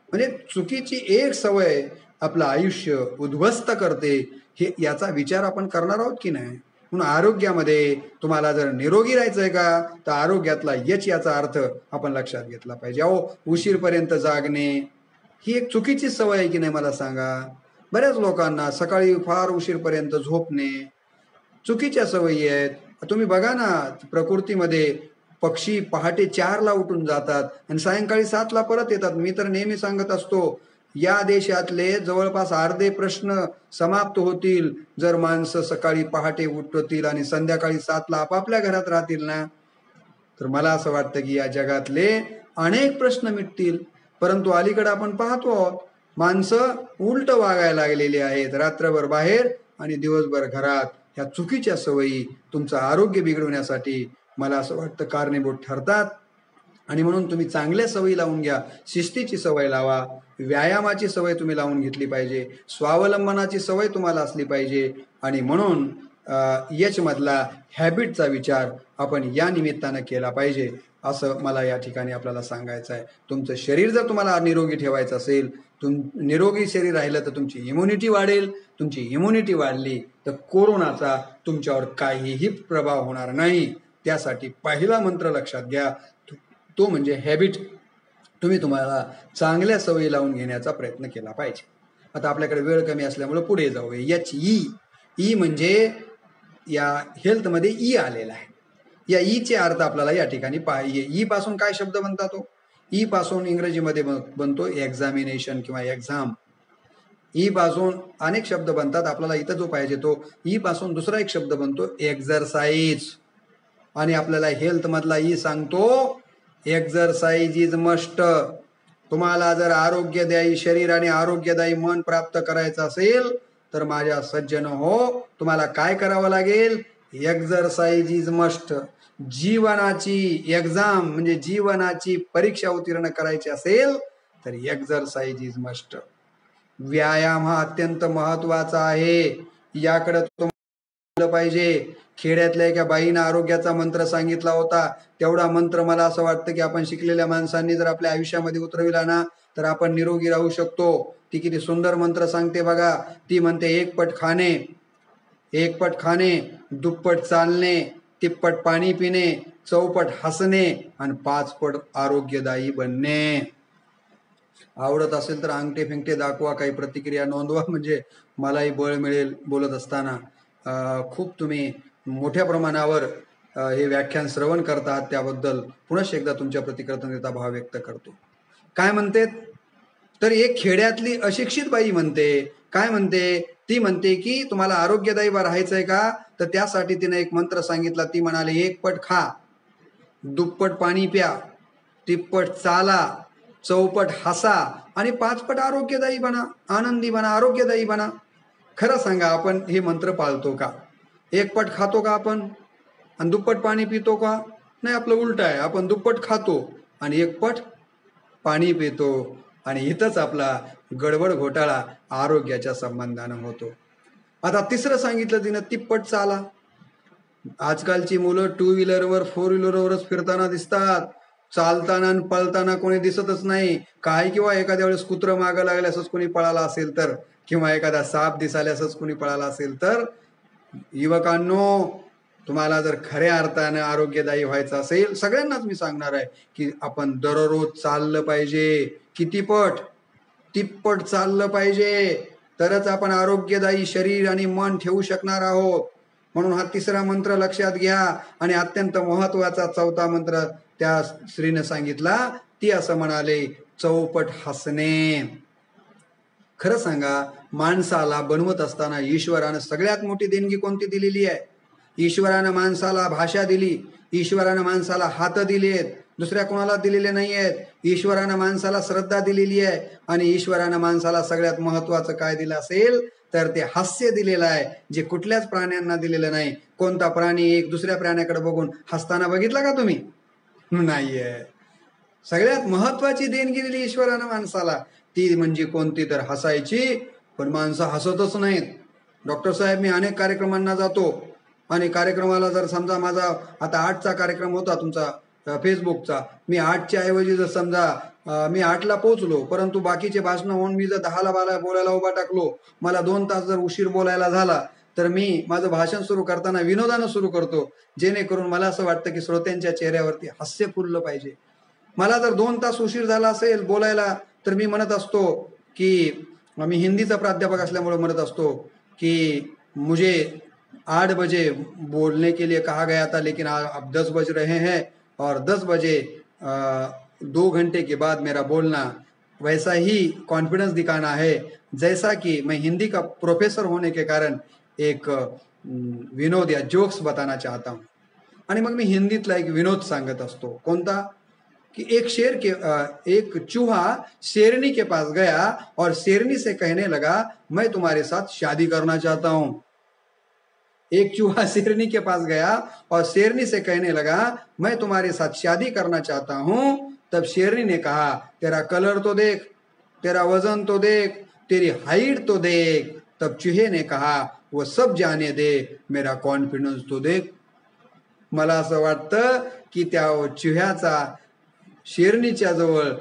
म्हणजे चुकीची एक सवय आपलं आयुष्य उद्ध्वस्त करते, हे याचा विचार आपण करणार आहोत की नाही? म्हणून आरोग्यामध्ये तुम्हाला जर निरोगी राहायचंय का, तर आरोग्यातला याचा अर्थ आपण लक्षात घेतला पाहिजे. अहो, उशीरपर्यंत जागणे ही एक चुकीची सवय आहे की नाही मला सांगा? बऱ्याच लोकांना सकाळी फार उशीरपर्यंत झोपणे चुकीच्या सवयी आहेत. तुम्ही बघा ना, प्रकृतीमध्ये पक्षी पहाटे 4ला उठून जातात आणि सायंकाळी 7ला परत येतात. मी तर नेहमी सांगत असतो, या देशातले जवळपास अर्धे प्रश्न समाप्त होतील जर माणसं सकाळी पहाटे उठतील आणि संध्याकाळी 7ला आपापल्या घरात राहतील ना. तर मला असं वाटतं की या जगातले अनेक प्रश्न मिटतील. परंतु अलीकडे आपण पाहतो आहोत, माणसं उलट वागायला लागलेली आहेत, रात्रभर बाहेर आणि दिवसभर घरात. ह्या चुकीच्या सवयी तुमचं आरोग्य बिघडवण्यासाठी मला असं वाटतं कारणीभूत ठरतात. आणि म्हणून तुम्ही चांगल्या सवयी लावून घ्या. शिस्तीची सवय लावा, व्यायामाची सवय तुम्ही लावून घेतली पाहिजे, स्वावलंबनाची सवय तुम्हाला असली पाहिजे. आणि म्हणून याच्यामधला हॅबिटचा विचार आपण या निमित्तानं केला पाहिजे, असं मला या ठिकाणी आपल्याला सांगायचं आहे. तुमचं शरीर जर तुम्हाला निरोगी ठेवायचं असेल, निरोगी शरीर राहिलं तर तुमची इम्युनिटी वाढेल. तुमची इम्युनिटी वाढली तर कोरोनाचा तुमच्यावर काहीही प्रभाव होणार नाही. त्यासाठी पहिला मंत्र लक्षात घ्या, तो म्हणजे हॅबिट. तुम्हाला चांगल्या सवयी लावून घेण्याचा प्रयत्न केला पाहिजे. आता आपल्याकडे वेळ कमी असल्यामुळे पुढे जाऊया. ई म्हणजे या हेल्थमध्ये ई आलेला आहे. या ईचे अर्थ आपल्याला या ठिकाणी पाहिजे. ई पासून काय शब्द बनतात? तो ई पासून इंग्रजीमध्ये बनतो एक्झामिनेशन किंवा एक्झाम. ई पासून अनेक शब्द बनतात. आपल्याला इथं जो पाहिजे तो ई पासून दुसरा एक शब्द बनतो एक्झरसाइज. आणि आपल्याला हेल्थ मधला ई सांगतो एक्झरसाइज इज मस्ट. तुम्हाला जर आरोग्यदायी शरीर आणि आरोग्यदायी मन प्राप्त करायचं असेल तर माझ्या सज्जन हो, तुम्हाला काय करावं लागेल? Exercise is must. जीवनाची एक्झाम म्हणजे जीवनाची परीक्षा उत्तीर्ण करायची असेल तर एक्झरसाइज इज मस्ट. व्यायाम हा अत्यंत महत्वाचा आहे. याकडे तुम्हाला पाहिजे. खेड्यातल्या एका बाईनं आरोग्याचा मंत्र सांगितला होता. तेवढा मंत्र मला असं वाटतं की आपण शिकलेल्या माणसांनी जर आपल्या आयुष्यामध्ये उतरविला ना तर आपण निरोगी राहू शकतो. ती किती सुंदर मंत्र सांगते बघा. ती म्हणते, एक पट खाणे, दुप्पट चालणे, तिप्पट पाणी पिणे, चौपट हसणे आणि 5 पट आरोग्यदायी बनणे. आवडत असेल तर अंगठे फिंगटे दाखवा, काही प्रतिक्रिया नोंदवा, म्हणजे मलाही बळ मिळेल बोलत असताना. खूप तुम्ही मोठ्या प्रमाणावर हे व्याख्यान श्रवण करतात, त्याबद्दल पुनश्च एकदा तुमच्या प्रति कृतज्ञता भाव व्यक्त करतो. काय म्हणते? तर एक खेड्यातली अशिक्षित बाई म्हणते, काय म्हणते? ती म्हणते की तुम्हाला आरोग्यदायी राहायचंय का, तर त्यासाठी तिने एक मंत्र सांगितला. ती म्हणाले, 1 पट खा, दुप्पट पाणी प्या, तिप्पट चाला, चौपट हसा आणि 5 पट आरोग्यदायी बना, आनंदी बना, आरोग्यदायी बना. खरं सांगा, आपण हे मंत्र पाळतो का? 1 पट खातो का आपण आणि दुप्पट पाणी पितो का? नाही, आपलं उलट आहे. आपण दुप्पट खातो आणि 1 पट पाणी पितो. आणि इथंच आपला गडबड घोटाळा आरोग्याच्या संबंधानं होतो. आता तिसरं सांगितलं तिनं, तिप्पट चाला. आजकालची मुलं 2 व्हीलरवर 4 व्हीलरवरच फिरताना दिसतात. चालताना आणि पळताना कोणी दिसतच नाही. काय किंवा एखाद्या वेळेस कुत्र मागं लागल्यासच कोणी पळाला असेल तर, किंवा एखादा साप दिसाल्यासच कोणी पळाला असेल तर. युवकांनो, तुम्हाला जर खऱ्या अर्थानं आरोग्यदायी व्हायचं असेल, सगळ्यांनाच मी सांगणार आहे की आपण दररोज चाललं पाहिजे. किती पट? तिप्पट चाललं पाहिजे. तरच आपण आरोग्यदायी शरीर आणि मन ठेवू शकणार आहोत. म्हणून हा तिसरा मंत्र लक्षात घ्या. आणि अत्यंत महत्वाचा चौथा मंत्र त्या स्त्रीने सांगितला. ती असं म्हणाले, चौपट हसणे. खरं सांगा, माणसाला बनवत असताना ईश्वरानं सगळ्यात मोठी देणगी कोणती दिलेली आहे? ईश्वरानं माणसाला भाषा दिली, ईश्वरानं माणसाला हात दिले आहेत, दुसऱ्या कोणाला दिलेले नाही आहेत. ईश्वरानं माणसाला श्रद्धा दिलेली आहे आणि ईश्वरानं माणसाला सगळ्यात महत्वाचं काय दिलं असेल तर ते हास्य दिलेलं आहे, जे कुठल्याच प्राण्यांना दिलेलं नाही. कोणता प्राणी एक दुसऱ्या प्राण्याकडे बघून हसताना बघितला का तुम्ही? नाहीये. सगळ्यात महत्वाची देणगी दिली ईश्वरानं माणसाला, ती म्हणजे कोणती तर हसायची. पण माणसं हसतच नाहीत. डॉक्टर साहेब, मी अनेक कार्यक्रमांना जातो आणि कार्यक्रमाला जर समजा माझा आता 8चा कार्यक्रम होता तुमचा फेसबुकचा, मी 8च्या ऐवजी जर समजा मी 8ला पोहोचलो, परंतु बाकीचे भाषण होऊन मी जर 10ला बोलायला उभा टाकलो, मला 2 तास जर उशीर बोलायला झाला, तर मी माझं भाषण सुरू करताना विनोदानं सुरू करतो, जेणेकरून मला असं वाटतं की श्रोत्यांच्या चेहऱ्यावरती हास्य फुललं पाहिजे. मला जर 2 तास उशीर झाला असेल बोलायला, तर मी म्हणत असतो की, मी हिंदीचा प्राध्यापक असल्यामुळे म्हणत असतो की मुझे 8 बजे बोलने के लिए कहा गया था, लेकिन अब 10 बज रहे हैं और 10 बजे 2 घंटे के बाद मेरा बोलना वैसा ही कॉन्फिडेंस दिखाना है जैसा कि मैं हिंदी का प्रोफेसर होने के कारण एक विनोद या जोक्स बताना चाहता हूँ. आणि मग मी हिंदीतला एक विनोद सांगत असतो. कोणता? कि एक चूहा शेरनी के पास गया और शेरनी से कहने लगा, मैं तुम्हारे साथ शादी करना चाहता हूं. एक चूहा शेरनी के पास गया और शेरनी से कहने लगा, मैं तुम्हारे साथ शादी करना चाहता हूं. तब शेरनी ने कहा, तेरा कलर तो देख, तेरा वजन तो देख, तेरी हाइट तो देख. तब चूहे ने कहा, वो सब जाने दे, मेरा कॉन्फिडन्स तो देख. मला असं वाटतं की त्या चुह्याचा शेरणीच्या जवळ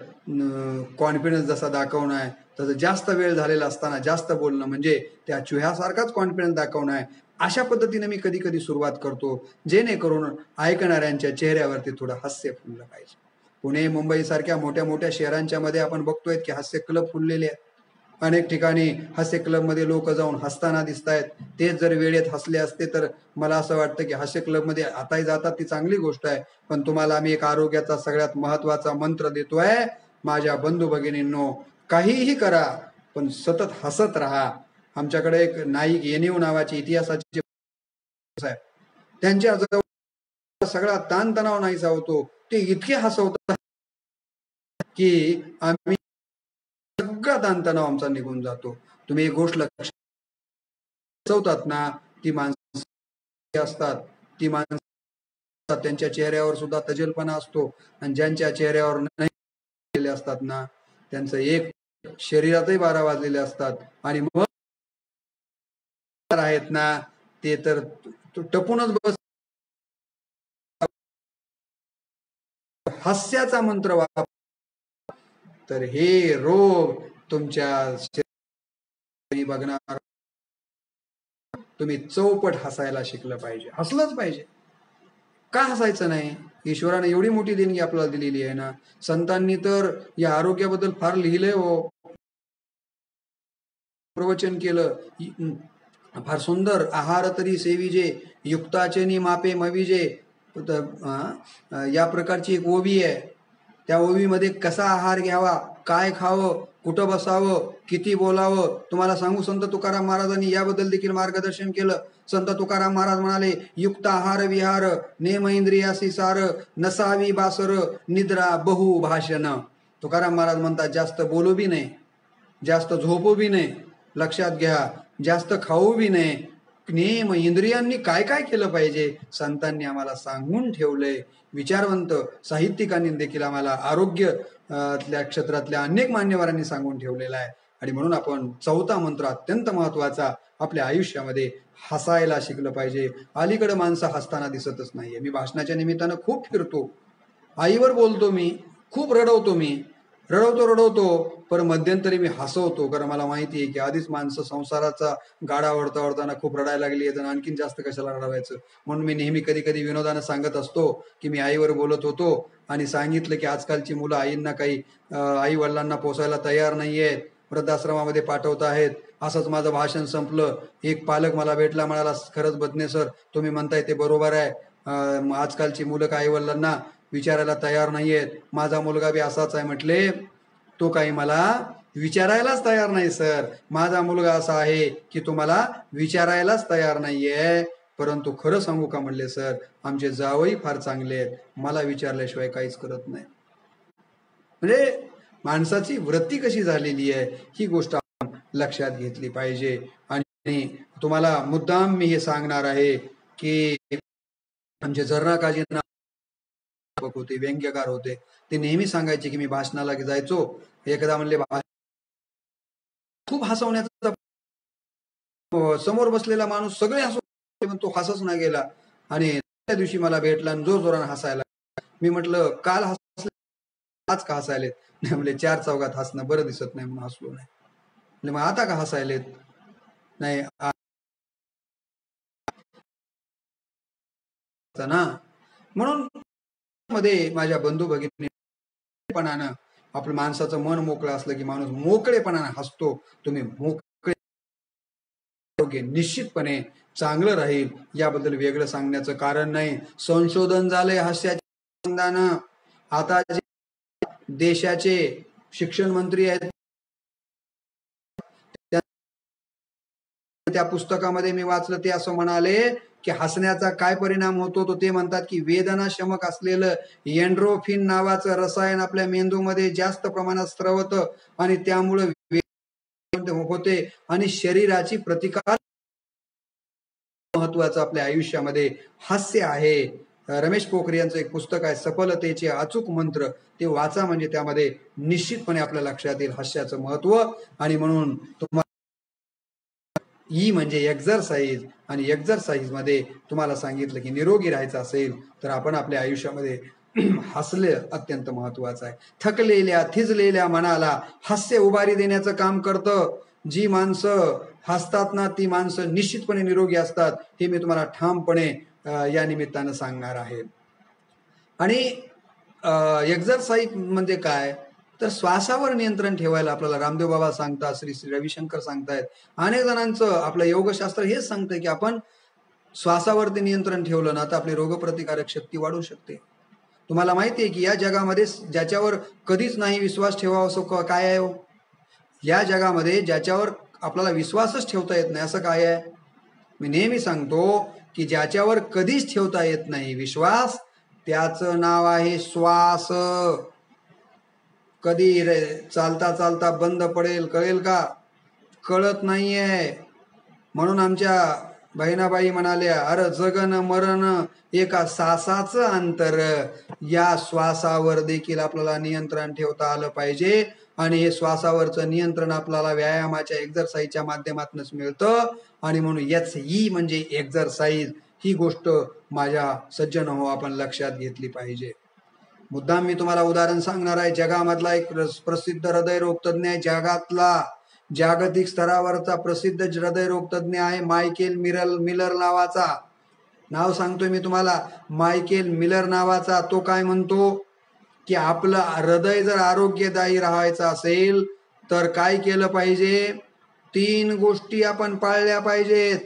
कॉन्फिडन्स जसा दाखवणं आहे, तसं जास्त वेळ झालेला असताना जास्त बोलणं म्हणजे त्या चुह्यासारखाच कॉन्फिडन्स दाखवणं आहे. अशा पद्धतीने मी कधी कधी सुरुवात करतो, जेणेकरून ऐकणाऱ्यांच्या चेहऱ्यावरती थोडं हास्य फुललं पाहिजे. पुणे मुंबई सारख्या मोठ्या मोठ्या शहरांच्या मध्ये आपण बघतोय की हास्य क्लब फुललेले आहेत. अनेक ठिकाणी हास्य क्लब मध्ये लोक जाऊन हसताना दिसत आहेत. तेच जर वेळेत हसले असते तर मला असं वाटतं की हास्य क्लब मध्ये आताही जातात, ती चांगली गोष्ट आहे. पण तुम्हाला मी एक आरोग्याचा सगळ्यात महत्वाचा मंत्र देतोय, माझ्या बंधू भगिनींनो, काहीही करा पण सतत हसत राहा. आमच्याकडे एक नाईक येनीव नावाचे इतिहासाचे साहेब, त्यांच्या जवळ सगळा ताणतणाव नाहीसा होतो. ते इतके हसवतात की आम्ही सगळा ताणतणाव आमचा निघून जातो. तुम्ही एक गोष्ट लक्षात ना, ती माणसं असतात, ती माणसं त्यांच्या चेहऱ्यावर सुद्धा तजेलपणा असतो, आणि ज्यांच्या चेहऱ्यावर नाही असतात ना, त्यांचं एक शरीरातही 12 वाजलेले असतात, आणि मग आहेत ना ते तर टपूनच बस. हास्याचा मंत्र वापर, तर हे रोग तुमच्या शरीरात बघणार. तुम्ही चौपट हसायला शिकलं पाहिजे, हसलंच पाहिजे. का हसायचं नाही? ईश्वराने एवढी मोठी देणगी आपल्याला दिलेली आहे ना. संतांनी तर या आरोग्याबद्दल फार लिहिलंय हो, प्रवचन केलं फार सुंदर. आहार तरी सेविजे, युक्ताचे नि मापे मविजे, या प्रकारची एक ओवी आहे. त्या ओवीमध्ये कसा आहार घ्यावा, काय खावं, कुठं बसावं, किती बोलावं, तुम्हाला सांगू. संत तुकाराम महाराजांनी याबद्दल देखील मार्गदर्शन केलं. संत तुकाराम महाराज म्हणाले, युक्त आहार विहार नेम इंद्रियासी सार, नसावी बासर निद्रा बहु भाषण. तुकाराम महाराज म्हणतात, जास्त बोलू बी नाही, जास्त झोपू बी नाही, लक्षात घ्या, जास्त खाऊ बी नाही. नेम इंद्रियांनी काय काय केलं पाहिजे संतांनी आम्हाला सांगून ठेवलंय. विचारवंत साहित्यिकांनी देखील आम्हाला आरोग्य क्षेत्रातल्या अनेक मान्यवरांनी सांगून ठेवलेला आहे. आणि म्हणून आपण चौथा मंत्र अत्यंत महत्वाचा, आपल्या आयुष्यामध्ये हसायला शिकलं पाहिजे. अलीकडे माणसं हसताना दिसतच नाहीये. मी भाषणाच्या निमित्तानं खूप फिरतो, आईवर बोलतो, मी खूप रडवतो, पण मध्यंतरी मी हसवतो, कारण मला माहिती आहे की आधीच माणसं संसाराचा गाडा ओढताना खूप रडायला लागली आहेत, आणखीन जास्त कशाला रडावायचं. म्हणून मी नेहमी कधी कधी विनोदानं सांगत असतो की मी आईवर बोलत होतो आणि सांगितलं की आजकालची मुलं आईंना काही आई वडिलांना पोसायला तयार नाहीयेत, वृद्धाश्रमामध्ये पाठवत आहेत. असंच माझं भाषण संपलं. एक पालक मला भेटला, म्हणाला, खरंच बदने सर, तुम्ही म्हणताय ते बरोबर आहे. आजकालची मुलं आई वडिलांना विचारायला तयार नाहीयेत. माझा मुलगा बी असाच आहे. म्हटले, तो काही मला विचारायलाच तयार नाही सर. माझा मुलगा असा आहे की तुम्हाला विचारायलाच तयार नाहीये. परंतु खरं सांगू का म्हणले सर, आमचे जावई फार चांगले आहेत, मला विचारल्याशिवाय काहीच करत नाही. म्हणजे माणसाची वृत्ती कशी झालेली आहे ही गोष्ट आपण लक्षात घेतली पाहिजे. आणि तुम्हाला मुद्दाम मी हे सांगणार आहे की आमचे जर्ना काजींना होते, व्यंग्यकार होते, ते नेहमी सांगायचे की मी भाषणाला जायचो. एकदा म्हणले, खूप हसवण्याचा, समोर बसलेला माणूस सगळे हसवले, तो हसच ना गेला. आणि त्या दिवशी मला भेटला आणि जोर जोरानं हसायला. मी म्हटलं, काल हसले, आज का हसायलेत? नाही म्हणले, 4 चौघात हसणं बरं दिसत नाही म्हणून हसलो नाही. म्हणजे मग आता का हसायलेत? नाही ना. म्हणून मध्ये माझ्या बंधू भगिनीपणानं, आपलं माणसाचं मन मोकळं असलं की माणूस मोकळेपणानं हसतो. तुम्ही मोकळे, निश्चितपणे चांगलं राहील, याबद्दल वेगळं सांगण्याचं कारण नाही. संशोधन झालंय हास्याच्या. आता जे देशाचे शिक्षण मंत्री आहेत, त्या पुस्तकामध्ये मी वाचलं, ते असं म्हणाले की हसण्याचा काय परिणाम होतो, तो ते म्हणतात की वेदनाशमक असलेलं एंड्रोफिन नावाचं रसायन आपल्या मेंदूमध्ये जास्त प्रमाणात स्रवतं आणि त्यामुळे होते आणि शरीराची प्रतिकार. महत्वाचं आपल्या आयुष्यामध्ये हास्य आहे. रमेश पोखरियांचं एक पुस्तक आहे, सफलतेचे अचूक मंत्र, ते वाचा, म्हणजे त्यामध्ये निश्चितपणे आपल्या लक्षात येईल हास्याचं महत्व. आणि म्हणून तुम्हाला ई म्हणजे एक्झरसाइज, आणि एक्झरसाइज मध्ये तुम्हाला सांगितलं की निरोगी राहायचं असेल तर आपण आपल्या आयुष्यामध्ये हसले अत्यंत महत्वाचं आहे. थकलेल्या थिजलेल्या मनाला हास्य उभारी देण्याचं काम करतं. जी माणसं हसतात ना, ती माणसं निश्चितपणे निरोगी असतात, हे मी तुम्हाला ठामपणे या निमित्तानं सांगणार आहे. आणि एक्झरसाइज म्हणजे काय, तर श्वासावर नियंत्रण ठेवायला आपल्याला रामदेव बाबा सांगतात, श्री श्री रविशंकर सांगतायत, अनेक जणांचं आपलं योगशास्त्र हेच सांगतंय की आपण श्वासावरती नियंत्रण ठेवलं ना तर आपली रोगप्रतिकारक शक्ती वाढू शकते. तुम्हाला माहिती आहे की या जगामध्ये ज्याच्यावर कधीच नाही विश्वास ठेवावा असं काय आहे? या जगामध्ये ज्याच्यावर आपल्याला विश्वासच ठेवता येत नाही असं काय आहे? मी नेहमी सांगतो की ज्याच्यावर कधीच ठेवता येत नाही विश्वास, त्याचं नाव आहे श्वास. कधी चालता चालता बंद पडेल कळेल का? कळत नाहीये. म्हणून आमच्या बहिणाबाई म्हणाल्या, अरे जगन मरण एका श्वासाचं अंतर. या श्वासावर देखील आपल्याला नियंत्रण ठेवता आलं पाहिजे. आणि हे श्वासावरचं नियंत्रण आपल्याला व्यायामाच्या एक्झरसाईजच्या माध्यमातूनच मिळतं. आणि म्हणून HE म्हणजे एक्झरसाईज, ही गोष्ट माझ्या सज्जन हो आपण लक्षात घेतली पाहिजे. मुद्दाम मी तुम्हाला उदाहरण सांगणार आहे. जगामधला एक प्रसिद्ध हृदयरोग तज्ञ आहे, जगातला जागतिक स्तरावरचा प्रसिद्ध हृदयरोग तज्ञ आहे मायकेल मिलर नावाचा. नाव सांगतोय मी तुम्हाला, मायकेल मिलर नावाचा. तो काय म्हणतो की आपलं हृदय जर आरोग्यदायी राहायचं असेल तर काय केलं पाहिजे? 3 गोष्टी आपण पाळल्या पाहिजेत.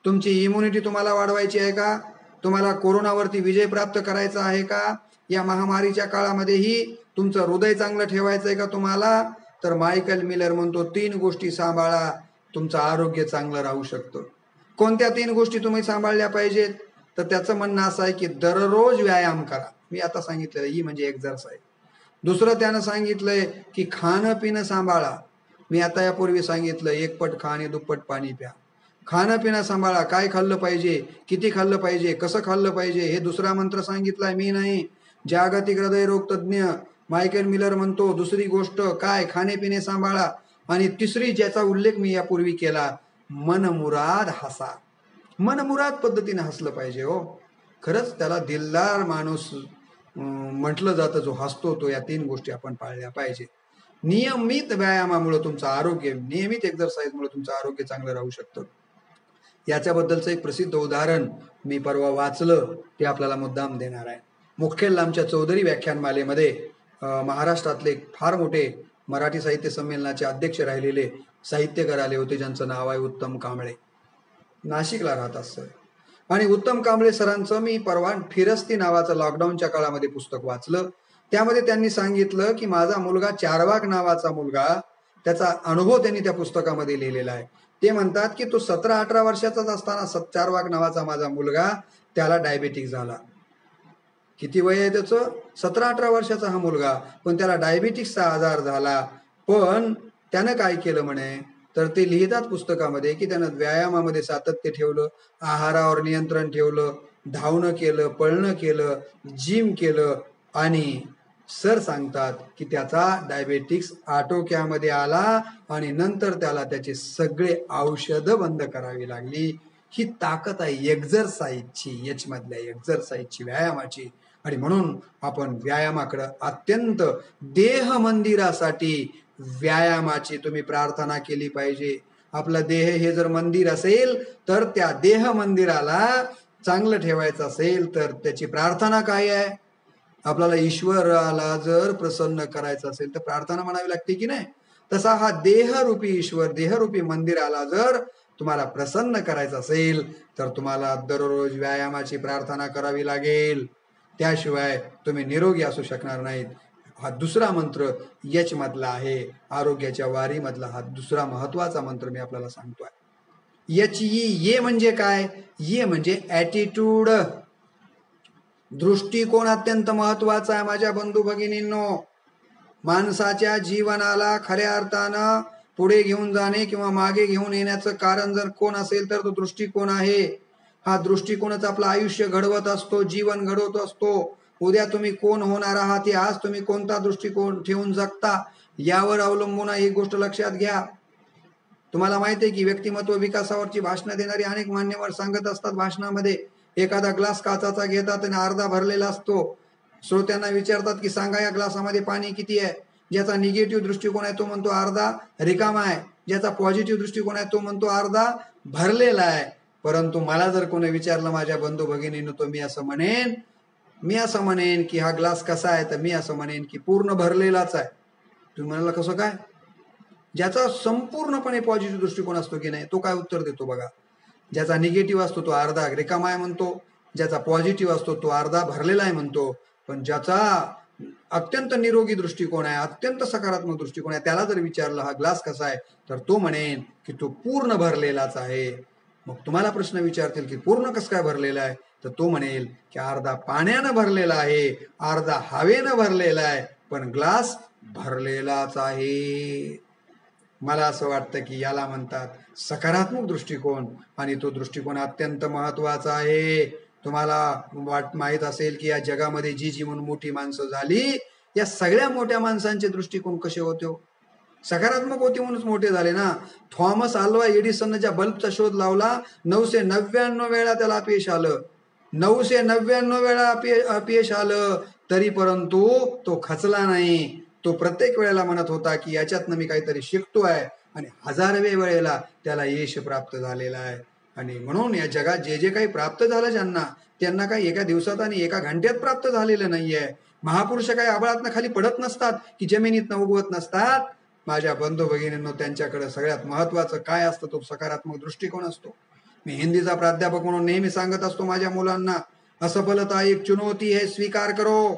तुमची इम्युनिटी तुम्हाला वाढवायची आहे का? तुम्हाला कोरोनावरती विजय प्राप्त करायचा आहे का? या महामारीच्या काळामध्येही तुमचं हृदय चांगलं ठेवायचं आहे का तुम्हाला? तर मायकेल मिलर म्हणतो 3 गोष्टी सांभाळा, तुमचं आरोग्य चांगलं राहू शकतं. कोणत्या 3 गोष्टी तुम्ही सांभाळल्या पाहिजेत? तर त्याचं म्हणणं असं आहे की दररोज व्यायाम करा. मी आता सांगितलेलं ही म्हणजे एक्झरसाईज. दुसरं त्यानं सांगितलंय की खाणं पिणं सांभाळा. मी आता यापूर्वी सांगितलं, 1 पट खा आणि 2 पट पाणी प्या. खाणं पिणं सांभाळा. काय खाल्लं पाहिजे, किती खाल्लं पाहिजे, कसं खाल्लं पाहिजे, हे दुसरा मंत्र सांगितलाय मी नाही. जागतिक हृदयरोग तज्ञ मायकेल मिलर म्हणतो. दुसरी गोष्ट काय? खाणेपिणे सांभाळा. आणि तिसरी ज्याचा उल्लेख मी यापूर्वी केला, मनमुराद हसा. मनमुराद पद्धतीने हसलं पाहिजे हो. खरंच त्याला दिलदार माणूस म्हटलं जातं जो हसतो तो. या 3 गोष्टी आपण पाळल्या पाहिजे. नियमित व्यायामामुळे तुमचं आरोग्य, नियमित एक्झरसाईजमुळे तुमचं आरोग्य चांगलं राहू शकतं. याच्याबद्दलचं एक प्रसिद्ध उदाहरण मी परवा वाचलं, ते आपल्याला मुद्दाम देणार आहे. मुखेल आमच्या चौधरी व्याख्यानमालेमध्ये महाराष्ट्रातले फार मोठे मराठी साहित्य संमेलनाचे अध्यक्ष राहिलेले साहित्यकार आले होते, ज्यांचं नाव आहे उत्तम कांबळे. नाशिकला राहतात सर. आणि उत्तम कांबळे सरांचं मी परवा फिरस्ती नावाचं लॉकडाऊनच्या काळामध्ये पुस्तक वाचलं. त्यामध्ये त्यांनी सांगितलं की माझा मुलगा चारवाक नावाचा मुलगा, त्याचा अनुभव त्यांनी त्या पुस्तकामध्ये लिहिलेला आहे. ते म्हणतात की तो 17-18 वर्षाचाच असताना चारवाक नावाचा माझा मुलगा, त्याला डायबेटिक झाला. किती वय आहे त्याचं? 17-18 वर्षाचा हा मुलगा, पण त्याला डायबिटिक्सचा आजार झाला. पण त्यानं काय केलं म्हणे, तर ते लिहितात पुस्तकामध्ये की त्यानं व्यायामामध्ये सातत्य ठेवलं, आहारावर नियंत्रण ठेवलं, धावणं केलं, पळणं केलं, जिम केलं. आणि सर सांगतात की त्याचा डायबेटिक्स आटोक्यामध्ये आला आणि नंतर त्याला त्याचे सगळे औषधं बंद करावी लागली. ही ताकद आहे एक्झरसाईजची, याच्यामधल्या एक्झरसाईजची, व्यायामाची. आणि म्हणून आपण व्यायामाकडे अत्यंत देह मंदिरासाठी व्यायामाची तुम्ही प्रार्थना केली पाहिजे. आपला देह हे जर मंदिर असेल तर त्या देह मंदिराला चांगलं ठेवायचं असेल तर त्याची प्रार्थना काय आहे? आपल्याला ईश्वराला जर प्रसन्न करायचं असेल तर प्रार्थना म्हणावी लागते की नाही? तसा हा देहरूपी ईश्वर, देहरूपी मंदिराला जर तुम्हाला प्रसन्न करायचं असेल तर तुम्हाला दररोज व्यायामाची प्रार्थना करावी लागेल. त्याशिवाय तुम्ही निरोगी असू शकणार नाहीत. हा दुसरा मंत्र यच मधला आहे, आरोग्याच्या वारी मधला हा दुसरा महत्वाचा मंत्र मी आपल्याला सांगतोय. ये म्हणजे काय? ये म्हणजे ॲटिट्यूड, दृष्टिकोन अत्यंत महत्वाचा आहे माझ्या बंधू भगिनींनो. माणसाच्या जीवनाला खऱ्या अर्थानं पुढे घेऊन जाणे किंवा मागे घेऊन येण्याचं कारण जर कोण असेल तर तो दृष्टिकोन आहे. हा दृष्टिकोनच आपलं आयुष्य घडवत असतो, जीवन घडवत असतो. उद्या तुम्ही कोण होणार आहात हे आज तुम्ही कोणता दृष्टिकोन ठेवून जगता यावर अवलंबून आहे. ही गोष्ट लक्षात घ्या. तुम्हाला माहिती आहे की व्यक्तिमत्व विकासावरची भाषणं देणारे अनेक मान्यवर सांगत असतात भाषणामध्ये, एखादा ग्लास काचाचा घेतात आणि अर्धा भरलेला असतो. श्रोत्यांना विचारतात की सांगा या ग्लासामध्ये पाणी किती आहे? ज्याचा निगेटिव्ह दृष्टिकोन आहे तो म्हणतो अर्धा रिकामा आहे, ज्याचा पॉझिटिव्ह दृष्टिकोन आहे तो म्हणतो अर्धा भरलेला आहे. परंतु मला जर कोणी विचारलं माझ्या बंधू भगिनींनो, तो मी असं म्हणेन की हा ग्लास कसा आहे, तर मी असं म्हणेन की पूर्ण भरलेलाच आहे. तुम्ही म्हणाला कसं काय? ज्याचा संपूर्णपणे पॉझिटिव्ह दृष्टिकोन असतो की नाही तो काय उत्तर देतो बघा. ज्याचा निगेटिव्ह असतो तो अर्धा रिकामा आहे म्हणतो, ज्याचा पॉझिटिव्ह असतो तो अर्धा भरलेला आहे म्हणतो. पण ज्याचा अत्यंत निरोगी दृष्टिकोन आहे, अत्यंत सकारात्मक दृष्टिकोन आहे, त्याला जर विचारलं हा ग्लास कसा आहे तर तो म्हणेन की तो पूर्ण भरलेलाच आहे. मग तुम्हाला प्रश्न विचारतील की पूर्ण कसं काय भरलेला आहे, तर तो म्हणेल की अर्धा पाण्यानं भरलेला आहे, अर्धा हवेनं भरलेला आहे, पण ग्लास भरलेलाच आहे. मला असं वाटतं की याला म्हणतात सकारात्मक दृष्टिकोन, आणि तो दृष्टिकोन अत्यंत महत्वाचा आहे. तुम्हाला माहित असेल की या जगामध्ये जी जी म्हणून मोठी माणसं झाली, या सगळ्या मोठ्या माणसांचे दृष्टिकोन कसे होते हो? सकारात्मक होते म्हणूनच मोठे झाले ना. थॉमस अल्वा एडिसनने ज्या बल्बचा शोध लावला, 999 वेळा त्याला अपयश आलं. 999 वेळा अपयश आलं, तरी परंतु तो खचला नाही. तो प्रत्येक वेळेला म्हणत होता की याच्यातनं मी काहीतरी शिकतोय, आणि 1000व्या वेळेला त्याला यश प्राप्त झालेला आहे. आणि म्हणून या जगात जे जे काही प्राप्त झालं ज्यांना, त्यांना काही एका दिवसात आणि एका घंट्यात प्राप्त झालेलं नाहीये. महापुरुष काही आभाळातनं खाली पडत नसतात की जमिनीतनं उगवत नसतात. माझ्या बंधू भगिनींनो, त्यांच्याकडे सगळ्यात महत्वाचं काय असतं? तो सकारात्मक दृष्टिकोन असतो. मी हिंदीचा प्राध्यापक म्हणून नेहमी सांगत असतो माझ्या मुलांना, असफलता एक चुनौती है, स्वीकार करो.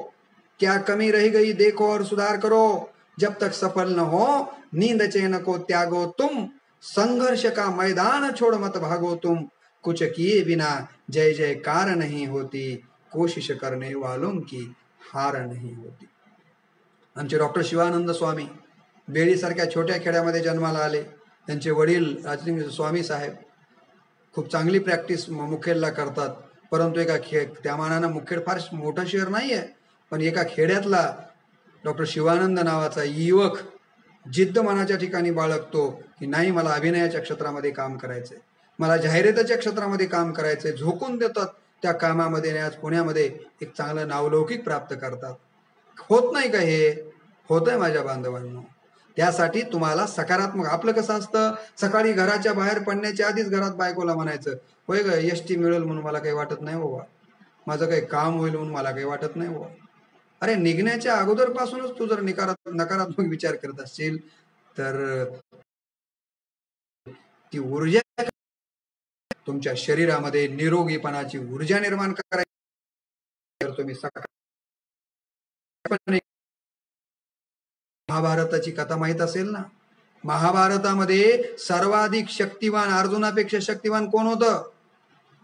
क्या कमी रही गई देखो और सुधार करो. जब तक सफल न हो नींद चैन को त्यागो तुम. संघर्ष का मैदान छोड़ मत भागो तुम. कुछ किए बिना जय जयकार नहीं होती. कोशिश करने वालों की हार नहीं होती. आमचे डॉक्टर शिवानंद स्वामी बेळीसारख्या छोट्या खेड्यामध्ये जन्माला आले. त्यांचे वडील राजलिंग स्वामी साहेब खूप चांगली प्रॅक्टिस मुखेडला करतात, परंतु एका त्या मानानं मुखेड फार मोठं शहर नाही आहे, पण एका खेड्यातला डॉक्टर शिवानंद नावाचा युवक जिद्द मनाच्या ठिकाणी बाळगतो की नाही, मला अभिनयाच्या क्षेत्रामध्ये काम करायचंय, मला जाहिरातीच्या क्षेत्रामध्ये काम करायचंय. झोकून देतात त्या कामामध्ये. आज पुण्यामध्ये एक चांगलं नावलौकिक प्राप्त करतात. होत नाही का? हे होतंय माझ्या बांधवांनो. त्यासाठी तुम्हाला सकारात्मक, आपलं कसं असतं, सकाळी घराच्या बाहेर पडण्याच्या आधीच घरात बायकोला म्हणायचं, होय ग, एसटी मिळेल म्हणून मला काही वाटत नाही बाबा, माझं काही काम होईल म्हणून मला काही वाटत नाही बाबा. अरे, निघण्याच्या अगोदर पासूनच तू जर नकारात्मक विचार करत असशील तर ती ऊर्जा तुमच्या शरीरामध्ये निरोगीपणाची ऊर्जा निर्माण करायची. तुम्ही महाभारताची कथा माहित असेल ना. महाभारतामध्ये सर्वाधिक शक्तिवान, अर्जुनापेक्षा शक्तिवान कोण होतं?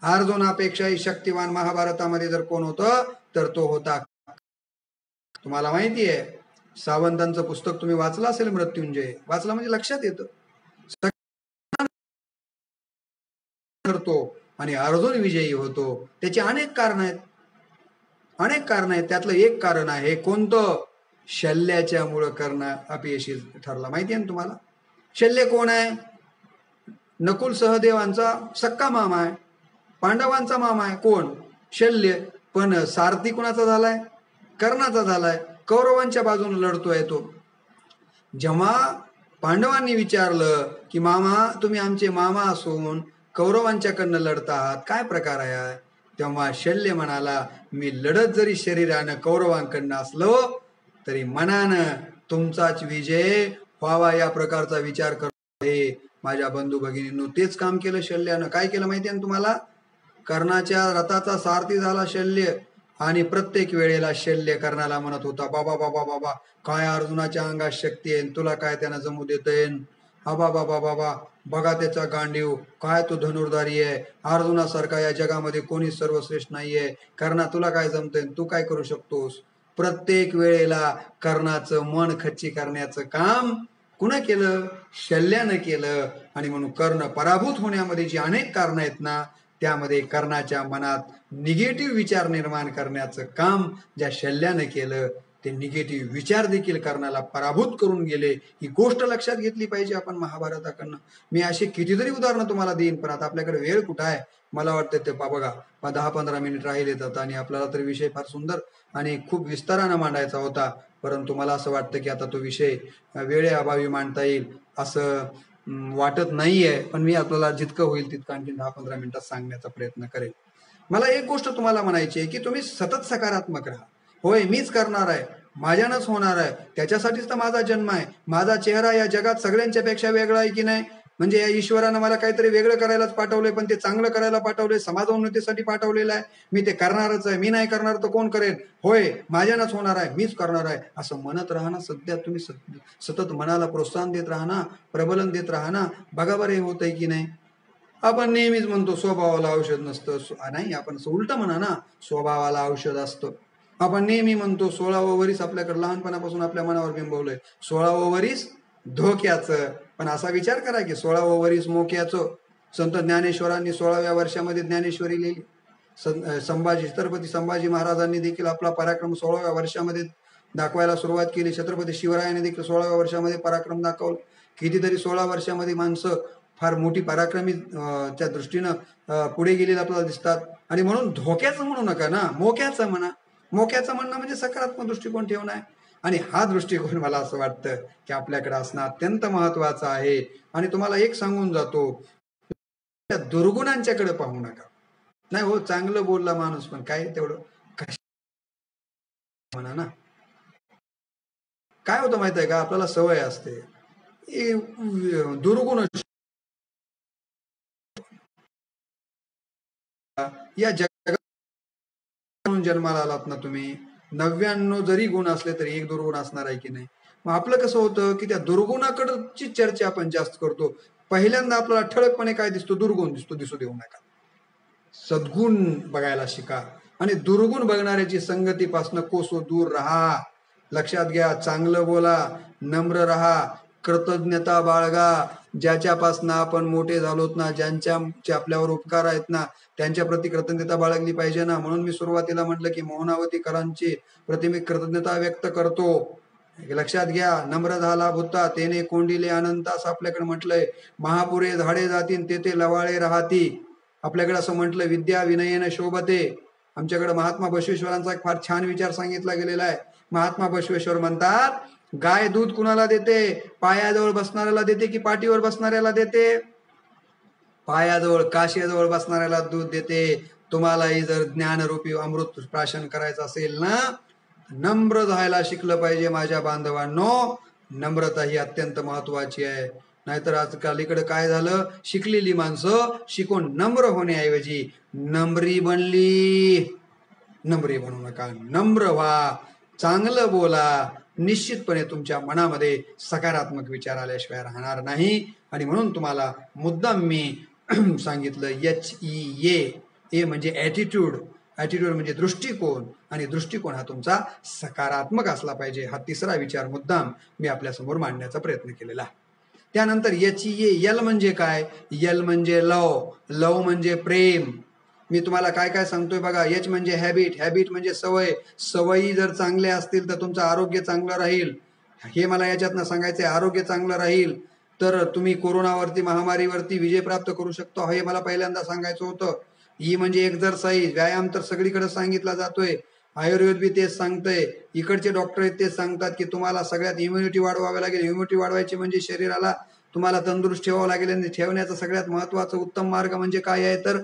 अर्जुनापेक्षाही शक्तिवान महाभारतामध्ये जर कोण होतं तर तो होता, तुम्हाला माहिती आहे, सावंतांचं पुस्तक तुम्ही वाचलं असेल, मृत्युंजय. वाचलं म्हणजे लक्षात येतं करतो आणि अर्जुन विजयी होतो. त्याची अनेक कारण आहेत, अनेक कारण आहेत. त्यातलं एक कारण आहे कोणतं? शल्याच्या मुळे कर्ण अपयशी ठरला. माहिती आहे ना तुम्हाला? शल्य कोण आहे? नकुल सहदेवांचा सक्का मामा आहे, पांडवांचा मामा आहे. कोण? शल्य. पण सारथी कुणाचा झालाय? कर्णाचा झालाय. कौरवांच्या बाजूने लढतोय तो. जेव्हा पांडवांनी विचारलं की मामा, तुम्ही आमचे मामा असून कौरवांच्याकडनं लढता आहात, काय प्रकार आहे? तेव्हा शल्य म्हणाला, मी लढत जरी शरीरानं कौरवांकडनं असलो तरी मनानं तुमचाच विजय व्हावा या प्रकारचा विचार करतो आहे. माझ्या बंधू भगिनींनो, तेच काम केलं शल्यानं. काय केलं माहिती आहे तुम्हाला? कर्णाच्या रथाचा सारथी झाला शल्य, आणि प्रत्येक वेळेला शल्य कर्णाला म्हणत होता, बाबा बाबा बाबा, काय अर्जुनाच्या अंगात शक्ती आहे, तुला काय त्यानं जमू देतय? बाबा बाबा बाबा, बघा त्याचा गांडीव, काय तो धनुर्धारी आहे, अर्जुनासारखा या जगामध्ये कोणी सर्वश्रेष्ठ नाहीये. कर्णा, तुला काय जमतंय, तू काय करू शकतोस? प्रत्येक वेळेला कर्णाचं मन खच्ची करण्याचं काम कुणा केलं? शल्यानं केलं. आणि म्हणून कर्ण पराभूत होण्यामध्ये जी अनेक कारण आहेत ना, त्यामध्ये कर्णाच्या मनात निगेटिव्ह विचार निर्माण करण्याचं काम ज्या शल्यानं केलं, ते निगेटिव्ह विचार देखील कर्णाला पराभूत करून गेले. ही गोष्ट लक्षात घेतली पाहिजे आपण महाभारताकडनं. मी अशी कितीतरी उदाहरणं तुम्हाला देईन, पण आता आपल्याकडे वेळ कुठं आहे? मला वाटतं ते बघा, 10-15 मिनिट राहिले येतात, आणि आपल्याला तर विषय फार सुंदर आणि खूप विस्तारानं मांडायचा होता, परंतु मला असं वाटतं की आता तो विषय वेळेअभावी मांडता येईल असं वाटत नाहीये. पण मी आपल्याला जितकं होईल तितकं आणखी 10-15 मिनिटात सांगण्याचा प्रयत्न करेल. मला एक गोष्ट तुम्हाला म्हणायची आहे की तुम्ही सतत सकारात्मक राहा. होय, मीच करणार आहे, माझ्यानंच होणार आहे, त्याच्यासाठीच तर माझा जन्म आहे. माझा चेहरा या जगात सगळ्यांच्या पेक्षा वेगळा आहे की नाही? म्हणजे या ईश्वरानं मला काहीतरी वेगळं करायलाच पाठवलंय, पण ते चांगलं करायला पाठवलंय, समाजोन्नतीसाठी पाठवलेलं आहे. मी ते करणारच आहे. मी नाही करणार तर कोण करेल? होय, माझ्यानंच होणार आहे, मीच करणार आहे, असं म्हणत राहा ना. सध्या तुम्ही सतत मनाला प्रोत्साहन देत राहा ना, प्रबलन देत राहा ना. बघा बरं हे होतंय की नाही. आपण नेहमीच म्हणतो स्वभावाला औषध नसतं. नाही, आपण उलट म्हणा ना, स्वभावाला औषध असतं. आपण नेहमी म्हणतो 16वं वरीस आपल्याकडे लहानपणापासून आपल्या मनावर बिंबवलंय 16वं वरीस धोक्याचं. पण असा विचार करा की 16वं वरीस मोक्याचं. संत ज्ञानेश्वरांनी 16व्या वर्षामध्ये ज्ञानेश्वरी लिहिली. छत्रपती संभाजी महाराजांनी देखील आपला पराक्रम 16व्या वर्षामध्ये दाखवायला सुरुवात केली. छत्रपती शिवरायांनी देखील 16व्या वर्षामध्ये पराक्रम दाखवलं. कितीतरी 16 वर्षामध्ये माणसं फार मोठी पराक्रमी त्या दृष्टीनं पुढे गेलेले आपल्याला दिसतात. आणि म्हणून धोक्याचं म्हणू नका ना, मोक्याचं म्हणा. मोक्याचं म्हणणं म्हणजे सकारात्मक दृष्टिकोन ठेवणं आहे. आणि हा दृष्टिकोन मला असं वाटतं की आपल्याकडे असणं अत्यंत महत्वाचं आहे. आणि तुम्हाला एक सांगून जातो, त्या दुर्गुणांच्याकडे पाहू नका. नाही हो, चांगलं बोलला माणूस, पण काय तेवढं म्हणा ना. काय होतं माहित आहे का, आपल्याला सवय असते दुर्गुण. या जगात जन्माला आलात ना तुम्ही, 99 जरी गुण असले तरी एक दुर्गुण असणार आहे की नाही. मग आपलं कसं होतं की त्या दुर्गुणाकडची चर्चा आपण जास्त करतो. पहिल्यांदा आपल्याला ठळकपणे काय दिसतो, दुर्गुण दिसतो. दिसू देऊ नका, सद्गुण बघायला शिका. आणि दुर्गुण बघणाऱ्याची संगतीपासून कोसो दूर राहा. लक्षात घ्या, चांगलं बोला, नम्र राहा, कृतज्ञता बाळगा. ज्याच्यापासून आपण मोठे झालोत ना, ज्यांच्या आपल्यावर उपकार आहेत ना, त्यांच्या प्रती कृतज्ञता बाळगली पाहिजे ना. म्हणून मी सुरुवातीला म्हटलं की मोहनावतीकरांची प्रति मी कृतज्ञता व्यक्त करतो. लक्षात घ्या, नम्र झाला भूता तेने कोंडिले अनंतास आपल्याकडे म्हटलंय. महापुरे झाडे जातीन तेथे लवाळे राहती. आपल्याकडे असं म्हटलं, विद्या विनयन शोभते. आमच्याकडे महात्मा बसवेश्वरांचा एक फार छान विचार सांगितला गेलेला आहे. महात्मा बसवेश्वर म्हणतात, गाय दूध कुणाला देते, पायाजवळ बसणाऱ्याला देते की पाठीवर बसणाऱ्याला देते? पायाजवळ काशीजवळ बसणाऱ्याला दूध देते. तुम्हालाही जर ज्ञानरूपी अमृत प्राशन करायचं असेल ना, नम्र राहायला शिकलं पाहिजे माझ्या बांधवांनो. नम्रता ही अत्यंत महत्वाची आहे. नाहीतर आजकाल इकडे काय झालं, शिकलेली माणसं शिकून नम्र होण्याऐवजी नम्री बनली. नम्री बनू नका, नम्र व्हा, चांगलं बोला. निश्चितपणे तुमच्या मनामध्ये सकारात्मक विचार आल्याशिवाय राहणार नाही. आणि म्हणून तुम्हाला मुद्दाम मी सांगितलं HEA म्हणजे ॲटिट्यूड. ॲटिट्यूड म्हणजे दृष्टिकोन, आणि दृष्टिकोन हा तुमचा सकारात्मक असला पाहिजे. हा तिसरा विचार मुद्दाम मी आपल्यासमोर मांडण्याचा प्रयत्न केलेला. त्यानंतर HEA म्हणजे काय? यल म्हणजे लव, लव म्हणजे प्रेम. मी तुम्हाला काय काय सांगतोय बघा. H म्हणजे हॅबिट, हॅबिट म्हणजे सवय. सवयी जर चांगल्या असतील तर तुमचं आरोग्य चांगलं राहील. हे मला याच्यातनं सांगायचंय. आरोग्य चांगलं राहील तर तुम्ही कोरोनावरती, महामारीवरती विजय प्राप्त करू शकतो, हे मला पहिल्यांदा सांगायचं होतं. E म्हणजे एक्झरसाइज, व्यायाम तर सगळीकडे सांगितला जातोय. आयुर्वेद बी तेच सांगतंय, इकडचे डॉक्टर आहेत तेच सांगतात की तुम्हाला सगळ्यात इम्युनिटी वाढवावी लागेल. इम्युनिटी वाढवायची म्हणजे शरीराला तुम्हाला तंदुरुस्त ठेवावं लागेल. आणि ठेवण्याचा सगळ्यात महत्वाचा उत्तम मार्ग म्हणजे काय आहे, तर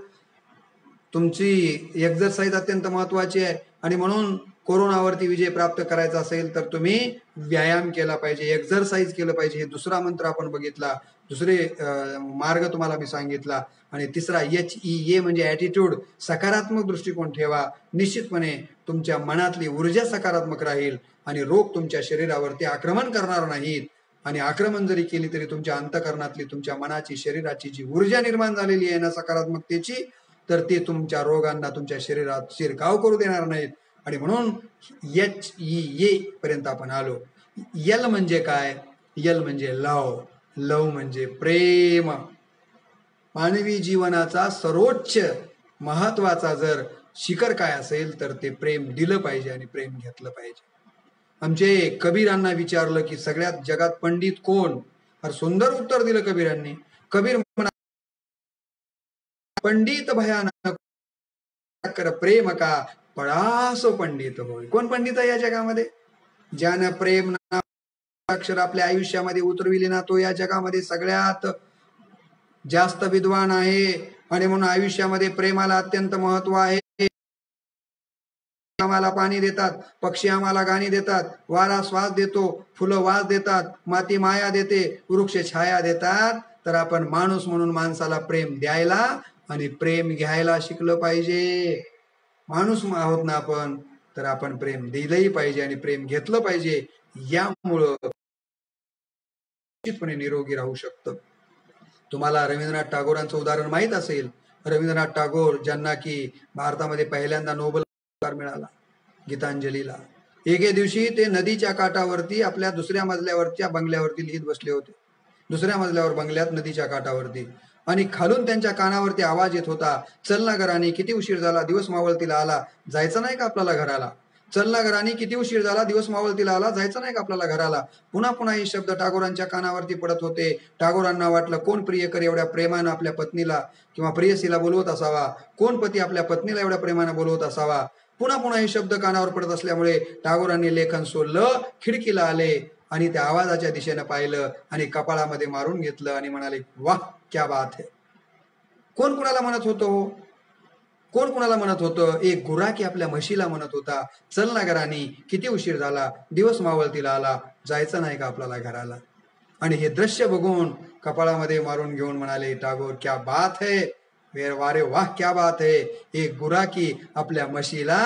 तुमची एक्झरसाइज अत्यंत महत्वाची आहे. आणि म्हणून कोरोनावरती विजय प्राप्त करायचा असेल तर तुम्ही व्यायाम केला पाहिजे, एक्झरसाइज केलं पाहिजे. हे दुसरा मंत्र आपण बघितला, दुसरे मार्ग तुम्हाला मी सांगितला. आणि तिसरा HEA म्हणजे ॲटिट्यूड, सकारात्मक दृष्टिकोन ठेवा. निश्चितपणे तुमच्या मनातली ऊर्जा सकारात्मक राहील आणि रोग तुमच्या शरीरावरती आक्रमण करणार नाहीत. आणि आक्रमण जरी केली तरी तुमच्या अंतःकरणातली, तुमच्या मनाची, शरीराची जी ऊर्जा निर्माण झालेली आहे ना सकारात्मकतेची, तर ते तुमच्या रोगांना तुमच्या शरीरात शिरकाव करू देणार नाहीत. आणि म्हणून HEA पर्यंत आपण आलो. यल म्हणजे काय? यल म्हणजे लव, लव म्हणजे प्रेम. मानवी जीवनाचा सर्वोच्च महत्वाचा जर शिखर काय असेल तर ते प्रेम दिलं पाहिजे आणि प्रेम घेतलं पाहिजे. आमचे कबीरांना विचारलं की सगळ्यात जगात पंडित कोण? फार सुंदर उत्तर दिलं कबीरांनी. कबीर म्हणा, पंडित भयानक कर प्रेम का पळासो पंडित होय. कोण पंडित आहे या जगामध्ये? ज्यानं प्रेम अक्षर आपल्या आयुष्यामध्ये उतरविले ना, तो या जगामध्ये सगळ्यात जास्त विद्वान आहे. आणि म्हणून आयुष्यामध्ये प्रेमाला अत्यंत महत्व आहे. आम्हाला पाणी देतात, पक्षी आम्हाला गाणी देतात, वारा श्वास देतो, फुलं वास देतात, माती माया देते, वृक्ष छाया देतात. तर आपण माणूस म्हणून माणसाला प्रेम द्यायला आणि प्रेम घ्यायला शिकलं पाहिजे. माणूस आहोत ना आपण, तर आपण प्रेम दिलंही पाहिजे आणि प्रेम घेतलं पाहिजे. यामुळं निश्चितपणे निरोगी राहू शकतं. तुम्हाला रवींद्रनाथ टागोरांचं उदाहरण माहीत असेल. रवींद्रनाथ टागोर, ज्यांना की भारतामध्ये पहिल्यांदा नोबेल पुरस्कार मिळाला. गीतांजलीला. एके दिवशी ते नदीच्या काठावरती आपल्या दुसऱ्या मजल्यावरच्या बंगल्यावरती लिहित बसले होते. दुसऱ्या मजल्यावर बंगल्यात नदीच्या काठावरती, आणि खालून त्यांच्या कानावरती आवाज येत होता, चल ना घराणी, किती उशीर झाला, दिवस मावळतीला आला, जायचं नाही का आपल्याला घराला? चल ना घराणी, किती उशीर झाला, दिवस मावळतीला आला, जायचं नाही का आपल्याला घराला? पुन्हा पुन्हा हे शब्द टागोरांच्या कानावरती पडत होते. टागोरांना वाटलं, कोण प्रियकर एवढ्या प्रेमानं आपल्या पत्नीला किंवा प्रेयसीला बोलवत असावा? कोण पती आपल्या पत्नीला एवढ्या प्रेमानं बोलवत असावा? पुन्हा पुन्हा हे शब्द कानावर पडत असल्यामुळे टागोरांनी लेखन सोडलं, खिडकीला आले आणि त्या आवाजाच्या दिशेनं पाहिलं आणि कपाळामध्ये मारून घेतलं आणि म्हणाले, वाह क्या बात है. कोण कुणाला म्हणत होतं? कोण कुणाला म्हणत होतं? एक गुराखी आपल्या म्हशीला म्हणत होता, चल ना घराणी, किती उशीर झाला, दिवस मावळतीला आला, जायचं नाही का आपल्याला घराला? आणि हे दृश्य बघून कपाळामध्ये मारून घेऊन म्हणाले टागोर, क्या बात है, वारे वाह क्या बात है. एक गुराखी आपल्या म्हशीला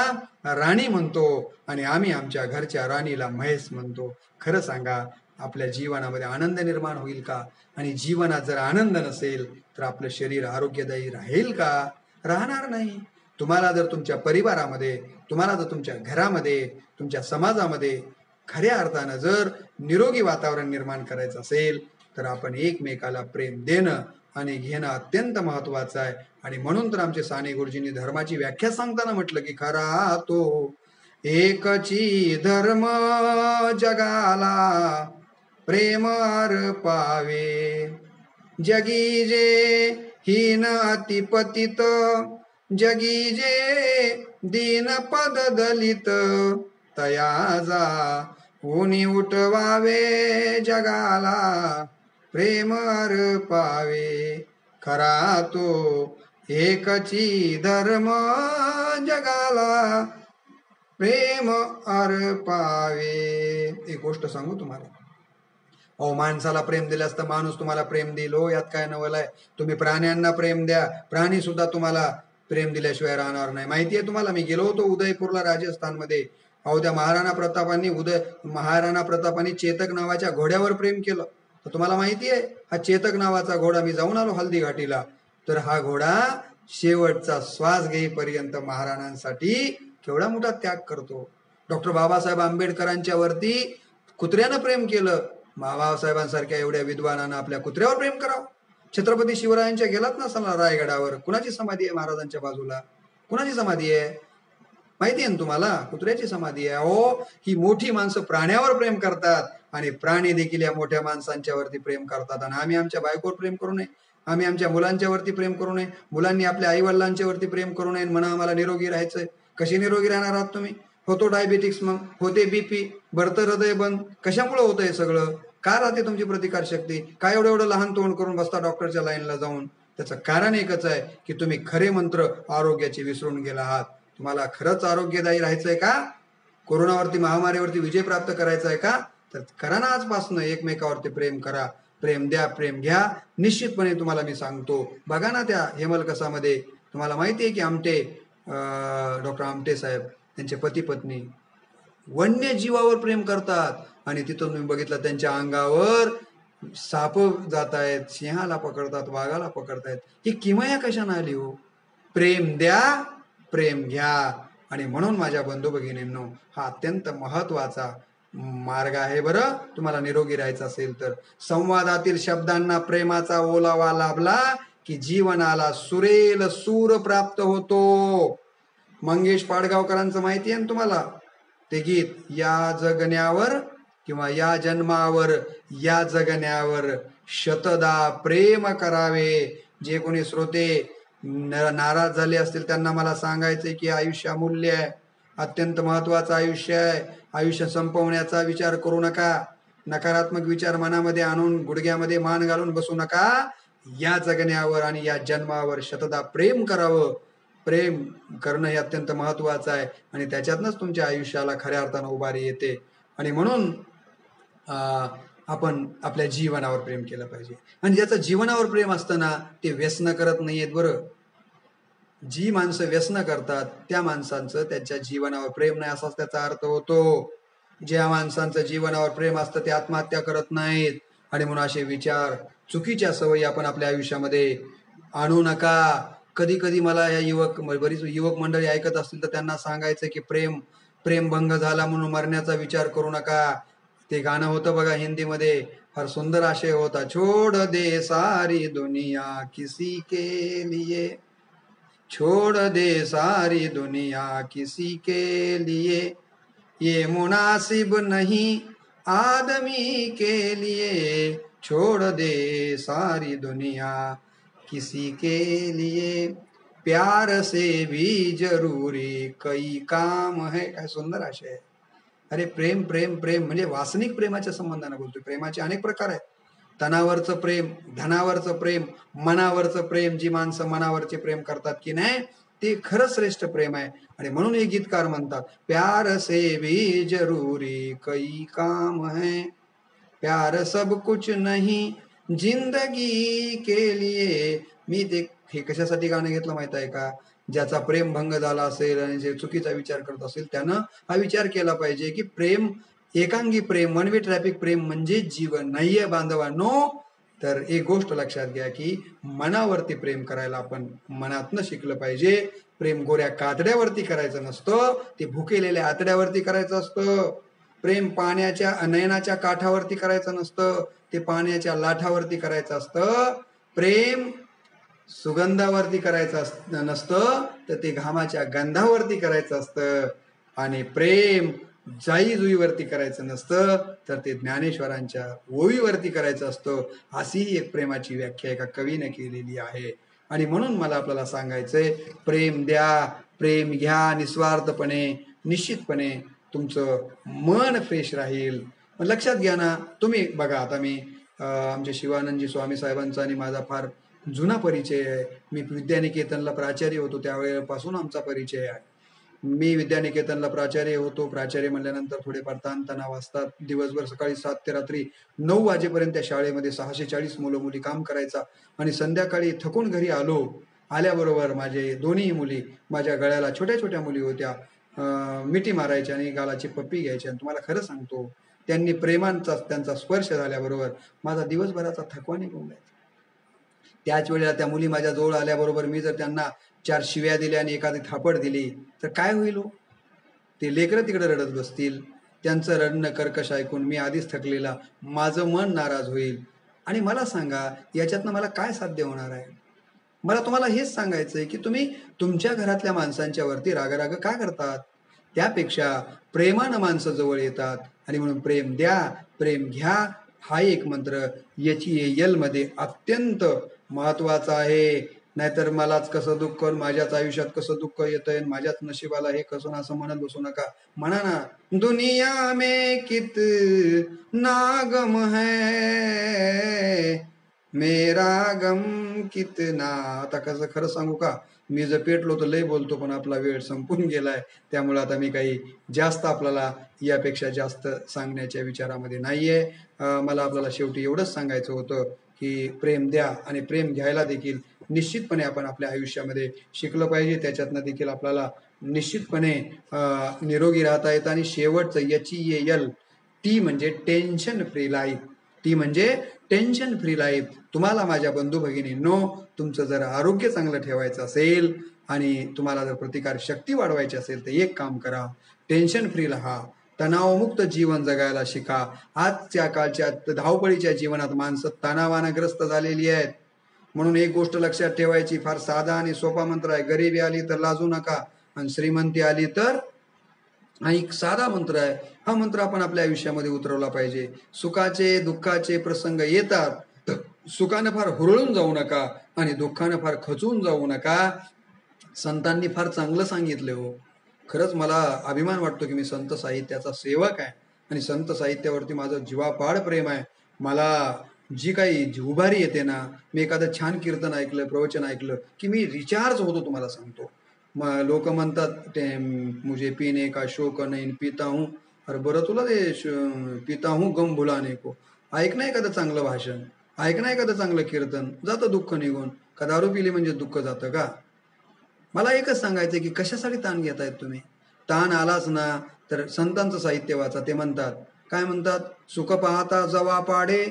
राणी म्हणतो आणि आम्ही आमच्या घरच्या राणीला म्हैस म्हणतो. खरं सांगा, आपल्या जीवनामध्ये आनंद निर्माण होईल का? आणि जीवनात जर आनंद नसेल तर आपलं शरीर आरोग्यदायी राहील का? राहणार नाही. तुम्हाला जर तुमच्या परिवारामध्ये, तुम्हाला जर तुमच्या घरामध्ये, तुमच्या समाजामध्ये खऱ्या अर्थानं जर निरोगी वातावरण निर्माण करायचं असेल तर आपण एकमेकाला प्रेम देणं आणि घेणं अत्यंत महत्वाचं आहे. आणि म्हणून तर आमचे साने गुरुजींनी धर्माची व्याख्या सांगताना म्हटलं की खरा तो एकची धर्म जगाला प्रेम अर्पावे, जगी जे हीन अतिपतित, जगी जे दीन पद दलित, तयाजा ऊनी उठवावे जगाला प्रेम अर्पावे. खरा तो एकची धर्म जगाला प्रेम अर्पावे. एक गोष्ट सांगू तुम्हाला, अहो माणसाला प्रेम दिल्यास तर माणूस तुम्हाला प्रेम देईल हो, यात काय नवल आहे? तुम्ही प्राण्यांना प्रेम द्या, प्राणी सुद्धा तुम्हाला प्रेम दिल्याशिवाय राहणार नाही. माहिती आहे तुम्हाला, मी गेलो होतो उदयपूरला राजस्थानमध्ये. अहो त्या महाराणा प्रतापांनी चेतक नावाच्या घोड्यावर प्रेम केलं. तर तुम्हाला माहिती आहे, हा चेतक नावाचा घोडा, मी जाऊन आलो हल्दी घाटीला, तर हा घोडा शेवटचा श्वास घेईपर्यंत महाराणांसाठी केवढा मोठा त्याग करतो. डॉक्टर बाबासाहेब आंबेडकरांच्या वरती कुत्र्यानं प्रेम केलं. बाबासाहेबांसारख्या एवढ्या विद्वानानं आपल्या कुत्र्यावर प्रेम करावं. छत्रपती शिवरायांच्या गेलात ना सला रायगडावर, कुणाची समाधी आहे महाराजांच्या बाजूला? कुणाची समाधी आहे माहिती आहे ना तुम्हाला? कुत्र्याची समाधी आहे. अहो, ही मोठी माणसं प्राण्यावर प्रेम करतात आणि प्राणी देखील या मोठ्या माणसांच्या वरती प्रेम करतात. आणि आम्ही आमच्या बायकोवर प्रेम करू नये, आम्ही आमच्या मुलांच्या वरती प्रेम करू नये, मुलांनी आपल्या आई वडिलांच्या वरती प्रेम करू नये, म्हणा आम्हाला निरोगी राहायचंय. कशी निरोगी राहणार आहात तुम्ही? होतो डायबिटिक्स, मग होते बीपी, भरतं हृदय बंद. कशामुळे होतं हे सगळं? का राहते तुमची प्रतिकार शक्ती? काय एवढं एवढं लहान तोंड करून बसता डॉक्टरच्या लाईनला जाऊन? त्याचं कारण एकच आहे की तुम्ही खरे मंत्र आरोग्याचे विसरून गेला आहात. तुम्हाला खरंच आरोग्यदायी राहायचंय का? कोरोनावरती, महामारीवरती विजय प्राप्त करायचा आहे का? तर करा ना आजपासून एकमेकावरती प्रेम करा, प्रेम द्या, प्रेम घ्या. निश्चितपणे तुम्हाला मी सांगतो, बघा ना त्या हेमलकसामध्ये तुम्हाला माहिती आहे की डॉक्टर आमटे साहेब, त्यांचे पती पत्नी वन्य जीवावर प्रेम करतात. आणि तिथून मी बघितलं त्यांच्या अंगावर साप जात आहेत, सिंहाला पकडतात, वाघाला पकडतायत. ही किमया कशाने आली हो? प्रेम द्या, प्रेम घ्या. आणि म्हणून माझ्या बंधू भगिनींनो, हा अत्यंत महत्वाचा मार्ग आहे बरं. तुम्हाला निरोगी राहायचं असेल तर संवादातील शब्दांना प्रेमाचा ओलावा लाभला की जीवनाला सुरेल सूर प्राप्त होतो. मंगेश पाडगावकरांचं माहिती आहे ना तुम्हाला ते गीत, या जगण्यावर किंवा या जन्मावर, या जगण्यावर शतदा प्रेम करावे. जे कोणी श्रोते नाराज झाले असतील त्यांना मला सांगायचंय की आयुष्य अमूल्य आहे, अत्यंत महत्वाचं आयुष्य आहे. आयुष्य संपवण्याचा विचार करू नका, नकारात्मक विचार मनामध्ये आणून गुडघ्यामध्ये मान घालून बसू नका. या जगण्यावर आणि या जन्मावर शतदा प्रेम करावं. प्रेम करणं हे अत्यंत महत्वाचं आहे आणि त्याच्यातनंच तुमच्या आयुष्याला खऱ्या अर्थानं उभारी येते. आणि म्हणून आपण आपल्या जीवनावर प्रेम केलं पाहिजे. आणि ज्याचं जीवनावर प्रेम असतं ना, ते व्यसन करत नाहीयेत बरं. जी माणसं व्यसन करतात त्या माणसांचं त्यांच्या जीवनावर प्रेम नाही, असाच त्याचा अर्थ होतो. ज्या माणसांचं जीवनावर प्रेम असतं ते आत्महत्या करत नाहीत. आणि म्हणून असे विचार, चुकीच्या सवयी आपण आपल्या आयुष्यामध्ये आणू नका. कधी कधी मला या बरीच युवक मंडळी ऐकत असतील तर त्यांना सांगायचं की प्रेम प्रेमभंग झाला म्हणून मरण्याचा विचार करू नका. ते गाणं होतं बघा हिंदीमध्ये, फार सुंदर आशय होता. छोड़ दे सारी दुनिया किसी के लिए, छोड़ दे सारी दुनिया किसी के लिए, ये मुनासिब नहीं आदमी के लिए, छोड़ दे सारी दुनिया किसी के लिए, प्यार से भी जरूरी कई काम है. काय सुंदर आशय आहे. अरे प्रेम प्रेम प्रेम म्हणजे वासनिक प्रेमाच्या संबंधाने बोलतोय. प्रेमाचे अनेक प्रकार आहेत. तनावरचं प्रेम, धनावरचं प्रेम, मनावरचं प्रेम. जी माणसं मनावरचे प्रेम करतात की नाही ते खरंच श्रेष्ठ प्रेम आहे. आणि म्हणून हे गीतकार म्हणतात, प्यार से भी जरूरी कई काम है, प्यार सब कुछ नहीं जिंदगी के लिए. मी ते हे कशासाठी गाणं घेतलं माहित आहे का? ज्याचा प्रेम भंग झाला असेल आणि जे चुकीचा विचार करत असेल त्यानं हा विचार केला पाहिजे की प्रेम, एकांगी प्रेम, वन वे ट्रॅफिक प्रेम म्हणजे जीवन नाहीये बांधवांनो. तर एक गोष्ट लक्षात घ्या की मनावरती प्रेम करायला आपण मनातनं शिकलं पाहिजे. प्रेम गोऱ्या कातड्यावरती करायचं नसतं, ते भुकेलेल्या आतड्यावरती करायचं असतं. प्रेम पाण्याच्या नयनाच्या काठावरती करायचं नसतं, ते पाण्याच्या लाठावरती करायचं असतं. प्रेम सुगंधावरती करायचं नसतं, तर ते घामाच्या गंधावरती करायचं असतं. आणि प्रेम जाई जुईवरती करायचं नसतं, तर ते ज्ञानेश्वरांच्या ओवीवरती करायचं असतं. अशी एक प्रेमाची व्याख्या एका कवीने केलेली आहे. आणि म्हणून मला आपल्याला सांगायचंय, प्रेम द्या, प्रेम घ्या निस्वार्थपणे. निश्चितपणे तुमचं मन फ्रेश राहील. लक्षात घ्या ना, तुम्ही बघा आता मी आमचे शिवानंदजी स्वामी साहेबांचा आणि माझा फार जुना परिचय आहे. मी विद्यानिकेतनला प्राचार्य होतो त्यावेळेपासून आमचा परिचय आहे. मी विद्यानिकेतनला प्राचार्य होतो. प्राचार्य म्हणल्यानंतर थोडेफार ताणतणाव असतात. दिवसभर सकाळी 7 ते रात्री 9 वाजेपर्यंत त्या शाळेमध्ये 640 मुलं मुली काम करायचा. आणि संध्याकाळी थकून घरी आल्याबरोबर माझे दोन्ही मुली माझ्या गळ्याला, छोट्या छोट्या मुली होत्या, मिठी मारायच्या आणि गालाची पप्पी घ्यायची. आणि तुम्हाला खरं सांगतो, त्यांनी प्रेमांचा त्यांचा स्पर्श झाल्याबरोबर माझा दिवसभराचा थकवा निघून जायचा. त्याच वेळेला त्या मुली माझ्या जवळ आल्याबरोबर मी जर त्यांना 4 शिव्या दिल्या आणि एखादी थापड दिली तर काय होईल हो? ते लेकरं तिकडे रडत बसतील. त्यांचं रडणं कर्कश ऐकून मी आधीच थकलेला, माझं मन नाराज होईल. आणि मला सांगा, याच्यातनं मला काय साध्य होणार आहे? मला तुम्हाला हेच सांगायचंय की तुम्ही तुमच्या घरातल्या माणसांच्या वरती रागराग का करतात? त्यापेक्षा प्रेमानं माणसं जवळ येतात. आणि म्हणून प्रेम द्या, प्रेम घ्या हा एक मंत्र YEL मध्ये अत्यंत महत्वाचा आहे. नाहीतर मलाच कसं दुःख, माझ्याच आयुष्यात कसं दुःख येतंय, माझ्याच नशिबाला हे कसं, असं म्हणत बसू नका. म्हणा ना, दुनिया में कितना गम है, मेरा गम कितना. आता कसं खरं सांगू का, मी जर पेटलो तर लय बोलतो, पण आपला वेळ संपून गेलाय. त्यामुळे आता मी काही जास्त आपल्याला यापेक्षा जास्त सांगण्याच्या विचारामध्ये नाहीये. मला आपल्याला शेवटी एवढंच सांगायचं होतं की प्रेम द्या आणि प्रेम घ्यायला देखील निश्चितपणे आपण आपल्या आयुष्यामध्ये शिकलं पाहिजे. त्याच्यातनं देखील आपल्याला निश्चितपणे निरोगी राहता येतं. आणि शेवटचं YEL, टी म्हणजे टेन्शन फ्री लाईफ. टी म्हणजे टेन्शन फ्री लाईफ. तुम्हाला माझ्या बंधू भगिनींनो, तुमचं जर आरोग्य चांगलं ठेवायचं असेल आणि तुम्हाला जर प्रतिकार शक्ती वाढवायची असेल तर एक काम करा, टेन्शन फ्री राहा, तणावमुक्त जीवन जगायला शिका. आजच्या काळच्या धावपळीच्या जीवनात माणसं तणावानग्रस्त झालेली आहेत. म्हणून एक गोष्ट लक्षात ठेवायची, फार साधा आणि सोपा मंत्र आहे. गरिबी आली तर लाजू नका आणि श्रीमंती आली तर, हा एक साधा मंत्र आहे. हा मंत्र आपण आपल्या आयुष्यामध्ये उतरवला पाहिजे. सुखाचे दुःखाचे प्रसंग येतात तर सुखानं फार हुरळून जाऊ नका आणि दुःखानं फार खचून जाऊ नका. संतांनी फार चांगलं सांगितलं हो. खरंच मला अभिमान वाटतो की मी संत साहित्याचा सेवक आहे आणि संत साहित्यावरती माझं जीवापाड प्रेम आहे. मला जी काही उभारी येते ना, मी एखादं छान कीर्तन ऐकलं, प्रवचन ऐकलं की मी रिचार्ज होतो. तुम्हाला सांगतो, लोक म्हणतात ते मुझे पीने का शौक नहीं पीता हूँ. अरे बरं, तुला ते पिता हूँ गम भुलाने को. ऐक ना एखादं चांगलं भाषण, ऐक ना एखादं चांगलं कीर्तन, जातं दुःख निघून. का दारू पिली म्हणजे दुःख जातं का? मला एकच सांगायचं की कशासाठी ताण घेतायत तुम्ही? ताण आलाच ना तर संतांचं साहित्य वाचा. ते म्हणतात, काय म्हणतात, सुख पाहता जवा पाडे,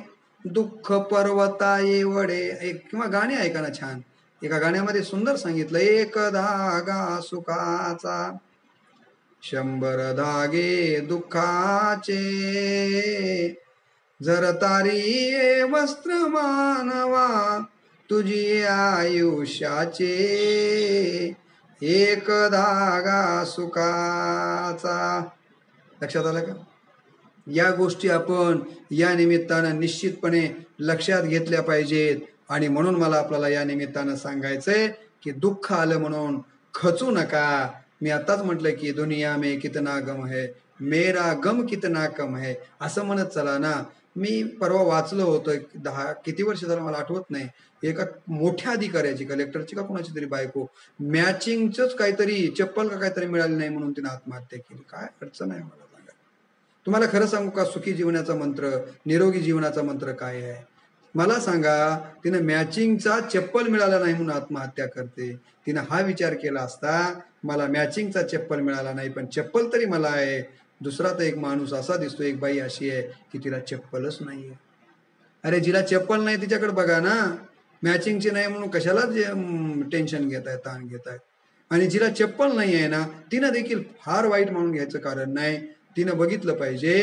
दुःख पर्वता येवडे. एक किंवा गाणे ऐका ना छान. एका गाण्यामध्ये सुंदर सांगितलं, एक धागा सुखाचा 100 धागे दुःखाचे, जर तारी वस्त्र मानवा तुझी आयुष्याचे, एक धागा सुखाचा. लक्षात आलं का? या गोष्टी आपण या निमित्तानं निश्चितपणे लक्षात घेतल्या पाहिजेत. आणि म्हणून मला आपल्याला या निमित्तानं सांगायचंय की दुःख आलं म्हणून खचू नका. मी आताच म्हटलं की दुनिया में कितना गम है, मेरा गम कितना कम है, असं म्हणत चला ना. मी परवा वाचलं होतं, 10 किती वर्ष झालं मला आठवत नाही, एका मोठ्या अधिकाऱ्याची, कलेक्टरची का कोणाची तरी बायको, मॅचिंगच काहीतरी चप्पल का काहीतरी मिळाली नाही म्हणून तिने आत्महत्या केली. काय अडचण आहे मला सांगा. तुम्हाला खरं सांगू का, सुखी जीवनाचा मंत्र, निरोगी जीवनाचा मंत्र काय आहे मला सांगा. तिनं मॅचिंगचा चप्पल मिळाला नाही म्हणून आत्महत्या करते. तिनं हा विचार केला असता, मला मॅचिंगचा चप्पल मिळाला नाही पण चप्पल तरी मला आहे. दुसरा तर एक माणूस असा दिसतो, एक बाई अशी आहे की तिला चप्पलच नाहीये. अरे जिला चप्पल नाही तिच्याकडे बघा ना. मॅचिंगची नाही म्हणून कशाला टेन्शन घेताय, ताण घेताय. आणि जिला चप्पल नाही आहे ना, तिनं देखील फार वाईट म्हणून घ्यायचं कारण नाही. तिनं बघितलं पाहिजे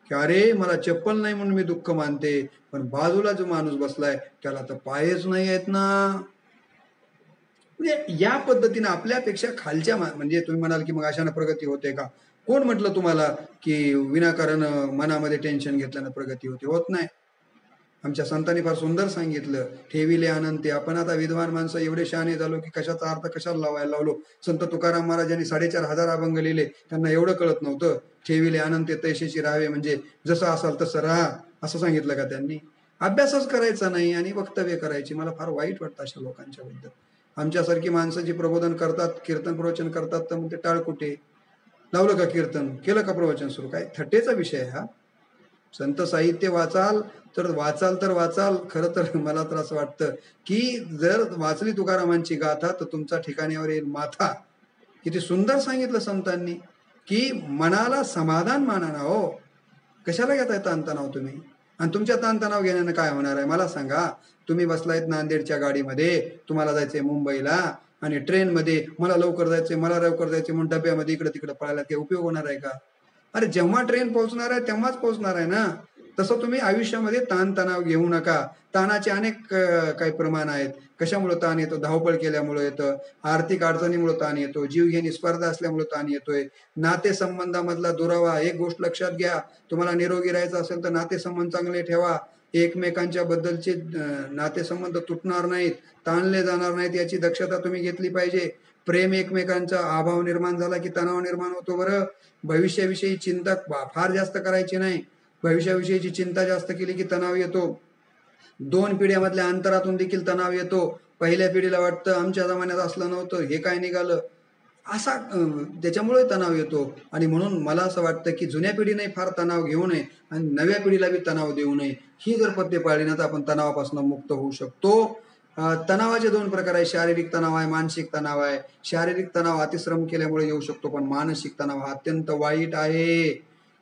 की अरे मला चप्पल नाही म्हणून मी दुःख मानते, पण बाजूला जो माणूस बसलाय त्याला तर पायच नाही आहेत ना. म्हणजे या पद्धतीने आपल्यापेक्षा खालच्या, म्हणजे तुम्ही म्हणाल की मग अशाने प्रगती होते का? कोण म्हटलं तुम्हाला की विनाकारण मनामध्ये टेन्शन घेतल्यानं प्रगती होते? होत नाही. आमच्या संतांनी फार सुंदर सांगितलं, ठेविले अनंते. आपण आता विद्वान माणसं एवढे शहाणे झालो की कशाचा अर्थ कशाला लावायला लावलो. संत तुकाराम महाराजांनी 4,500 अभंग लिहिले, त्यांना एवढं कळत नव्हतं. ठेविले अनंते तैसेची राहावे, म्हणजे जसं असाल तसं राहा असं सांगितलं का त्यांनी? अभ्यासच करायचा नाही आणि वक्तव्य करायची. मला फार वाईट वाटतं अशा लोकांच्या बद्दल. आमच्यासारखी माणसं जी प्रबोधन करतात, कीर्तन प्रवचन करतात, तर मग ते टाळकुटे. लावलं का कीर्तन, केलं का प्रवचन सुरू, काय थट्टेचा विषय हा. संत साहित्य वाचाल तर वाचाल. खरं तर मला तर असं वाटतं की जर वाचली तुकारामांची गाथा तर तुमचा ठिकाण्यावर येईल माथा. किती सुंदर सांगितलं संतांनी की मनाला समाधान माना ना हो. कशाला घेताय ताणतणाव तुम्ही? आणि तुमच्या ताणतणाव घेण्यानं काय होणार आहे मला सांगा. तुम्ही बसलायत नांदेडच्या गाडीमध्ये, तुम्हाला जायचंय मुंबईला, आणि ट्रेनमध्ये मला लवकर जायचंय म्हणून डब्यामध्ये इकडे तिकडे पळायला काही उपयोग होणार आहे का? अरे जेव्हा ट्रेन पोहोचणार आहे तेव्हाच पोहोचणार आहे ना. तसं तुम्ही आयुष्यामध्ये ताणतणाव घेऊ नका. ताणाचे अनेक काही प्रमाण आहेत. कशामुळे ताण येतो? धावपळ केल्यामुळे येतं, आर्थिक अडचणीमुळे ताण येतो, जीवघेणी स्पर्धा असल्यामुळे ताण येतोय, नातेसंबंधामधला दुरावा. एक गोष्ट लक्षात घ्या, तुम्हाला निरोगी राहायचं असेल तर नातेसंबंध चांगले ठेवा. एकमेकांच्या बद्दलचे नातेसंबंध तुटणार नाहीत, ताणले जाणार नाहीत, याची दक्षता तुम्ही घेतली पाहिजे. प्रेम, एकमेकांचा अभाव निर्माण झाला की तणाव निर्माण होतो. बरं, भविष्याविषयी चिंता फार जास्त करायची नाही. भविष्याविषयीची चिंता जास्त केली की तणाव येतो. 2 पिढ्यामधल्या अंतरातून देखील तणाव येतो. पहिल्या पिढीला वाटतं आमच्या जमान्यात असलं नव्हतं, हे काय निघालं, असा त्याच्यामुळे तणाव येतो. आणि म्हणून मला असं वाटतं की जुन्या पिढीने फार तणाव घेऊ नये आणि नव्या पिढीला बी तणाव देऊ नये. ही जर पद्धत पाळली ना तर आपण तणावापासून मुक्त होऊ शकतो. तणावाचे 2 प्रकार आहे, शारीरिक तणाव आहे, मानसिक तणाव आहे. शारीरिक तणाव अतिश्रम केल्यामुळे येऊ शकतो, पण मानसिक तणाव हा अत्यंत वाईट आहे.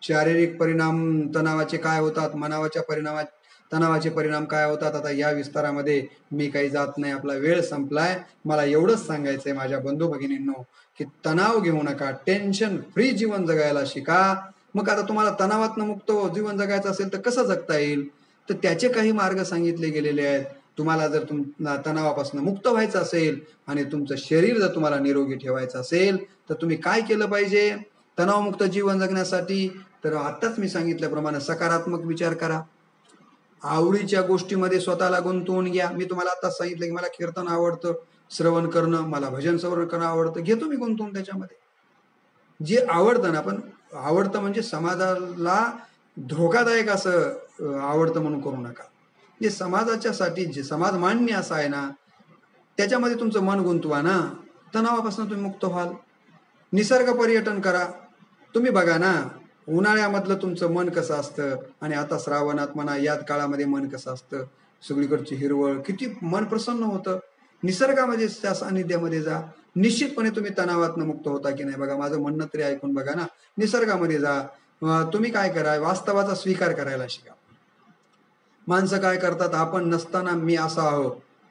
शारीरिक परिणाम तणावाचे काय होतात, मनावाच्या तणावाचे परिणाम काय होतात, आता या विस्तारामध्ये मी काही जात नाही. आपला वेळ संपलाय. मला एवढंच सांगायचंय माझ्या बंधू भगिनींनो की तणाव घेऊ नका, टेन्शन फ्री जीवन जगायला शिका. मग आता तुम्हाला तणावातनं मुक्त जीवन जगायचं असेल तर कसं जगता येईल, तर त्याचे काही मार्ग सांगितले गेलेले आहेत. तुम्हाला जर तणावापासून मुक्त व्हायचं असेल आणि तुमचं शरीर जर तुम्हाला निरोगी ठेवायचं असेल तर तुम्ही काय केलं पाहिजे तणावमुक्त जीवन जगण्यासाठी? तर आत्ताच मी सांगितल्याप्रमाणे सकारात्मक विचार करा. आवडीच्या गोष्टीमध्ये स्वतःला गुंतवून घ्या. मी तुम्हाला आताच सांगितलं की मला कीर्तन आवडतं, श्रवण करणं, मला भजन श्रवण करणं आवडतं, घेतो मी गुंतवून त्याच्यामध्ये. जे आवडतं ना, पण आवडतं म्हणजे समाजाला धोकादायक असं आवडतं म्हणून करू नका. जे समाजाच्यासाठी, जे समाज मान्य असं आहे ना, त्याच्यामध्ये तुमचं मन गुंतवा ना, तणावापासून तुम्ही मुक्त व्हाल. निसर्ग पर्यटन करा. तुम्ही बघा ना, उन्हाळ्यामधलं तुमचं मन कसं असतं आणि आता श्रावणात म्हणा, याच काळामध्ये मन कसं असतं. सगळीकडची हिरवळ, किती मन प्रसन्न होतं. निसर्गामध्ये, त्या सानिध्यामध्ये जा, निश्चितपणे तुम्ही तणावातनं मुक्त होता की नाही बघा. माझं म्हणणं तरी ऐकून बघा ना. निसर्गामध्ये जा. तुम्ही काय करा, वास्तवाचा स्वीकार करायला शिका. माणसं काय करतात, आपण नसताना मी असा आहो,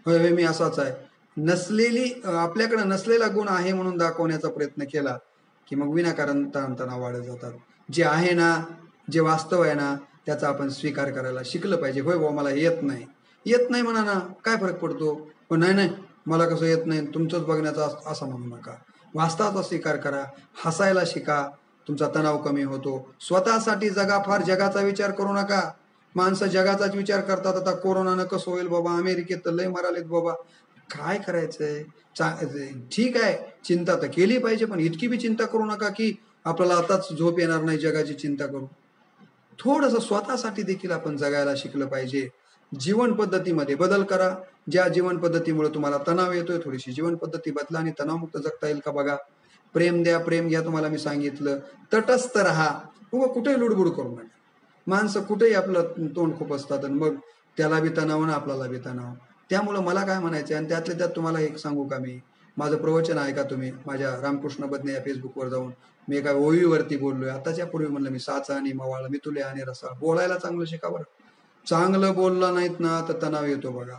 होय मी असाच आहे, नसलेली, आपल्याकडे नसलेला गुण आहे म्हणून दाखवण्याचा प्रयत्न केला की मग विनाकारण ताणतणाव वाढत जातात. जे आहे ना, जे वास्तव आहे ना, त्याचा आपण स्वीकार करायला शिकलं पाहिजे. होय बुवा, मला हे येत नाही म्हणा ना, काय फरक पडतो? पण नाही नाही, मला कसं येत नाही, तुमचंच बघण्याचं असं म्हणू नका. वास्तवाचा स्वीकार करा, हसायला शिका, तुमचा तणाव कमी होतो. स्वतःसाठी जगा, फार जगाचा विचार करू नका. माणसं जगाचाच विचार करतात. आता कोरोनानं कसं होईल बाबा, अमेरिकेत तर लय मरालेत बाबा. काय करायचंय? ठीक आहे, चिंता तर केली पाहिजे, पण इतकी बी चिंता करू नका की आपल्याला आताच झोप येणार नाही जगाची चिंता करू. थोडंसं स्वतःसाठी देखील आपण जगायला शिकलं पाहिजे. जीवन पद्धतीमध्ये बदल करा. ज्या जीवन पद्धतीमुळे तुम्हाला तणाव येतोय, थोडीशी जीवन पद्धती बदला आणि तणावमुक्त जगता येईल का बघा. प्रेम द्या, प्रेम घ्या, तुम्हाला मी सांगितलं. तटस्थ राहा, उगं कुठेही लुडबुड करू नका. माणसं कुठेही आपलं तोंड खूप असतात आणि मग त्याला बी तणाव ना आपल्याला बी तणाव. त्यामुळं मला काय म्हणायचं, आणि त्यातल्या त्यात तुम्हाला एक सांगू का, मी माझं प्रवचन ऐका तुम्ही माझ्या रामकृष्ण बदने या फेसबुकवर जाऊन. मी एका ओळीवरती बोललोय. आताच्या पूर्वी म्हणलं मी साचा आणि मवाळ, मितुले आणि रसाळ. बोलायला चांगलं शिका बरं. चांगलं बोललं नाहीत ना तर तणाव येतो बघा.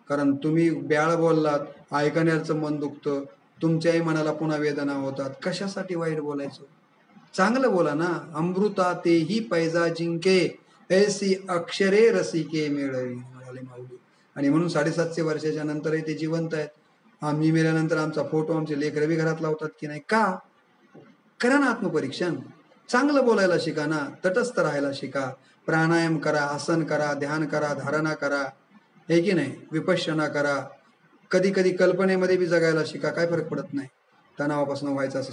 कारण तुम्ही ब्याळ बोललात, ऐकण्याचं मन दुखतं, तुमच्याही मनाला पुन्हा वेदना होतात. कशासाठी वाईट बोलायचं? चांगलं बोला ना. अमृता तेही पैजा जिंके, ऐसी अक्षरे रसिके मेळवी, म्हणाले माऊली. आणि म्हणून 750 वर्षाच्या नंतरही ते जिवंत आहेत. आम्ही मेल्यानंतर आमचा फोटो आमचे लेकरं बी घरात लावतात की नाही का? करा ना आत्मपरीक्षण. चांगलं बोलायला शिका ना, तटस्थ राहायला शिका. प्राणायाम करा, आसन करा, ध्यान करा, धारणा करा, हे की नाही, विपश्यना करा. कधी कधी कल्पनेमध्ये बी जगायला शिका, काय फरक पडत नाही. तणावापासून व्हायचं असं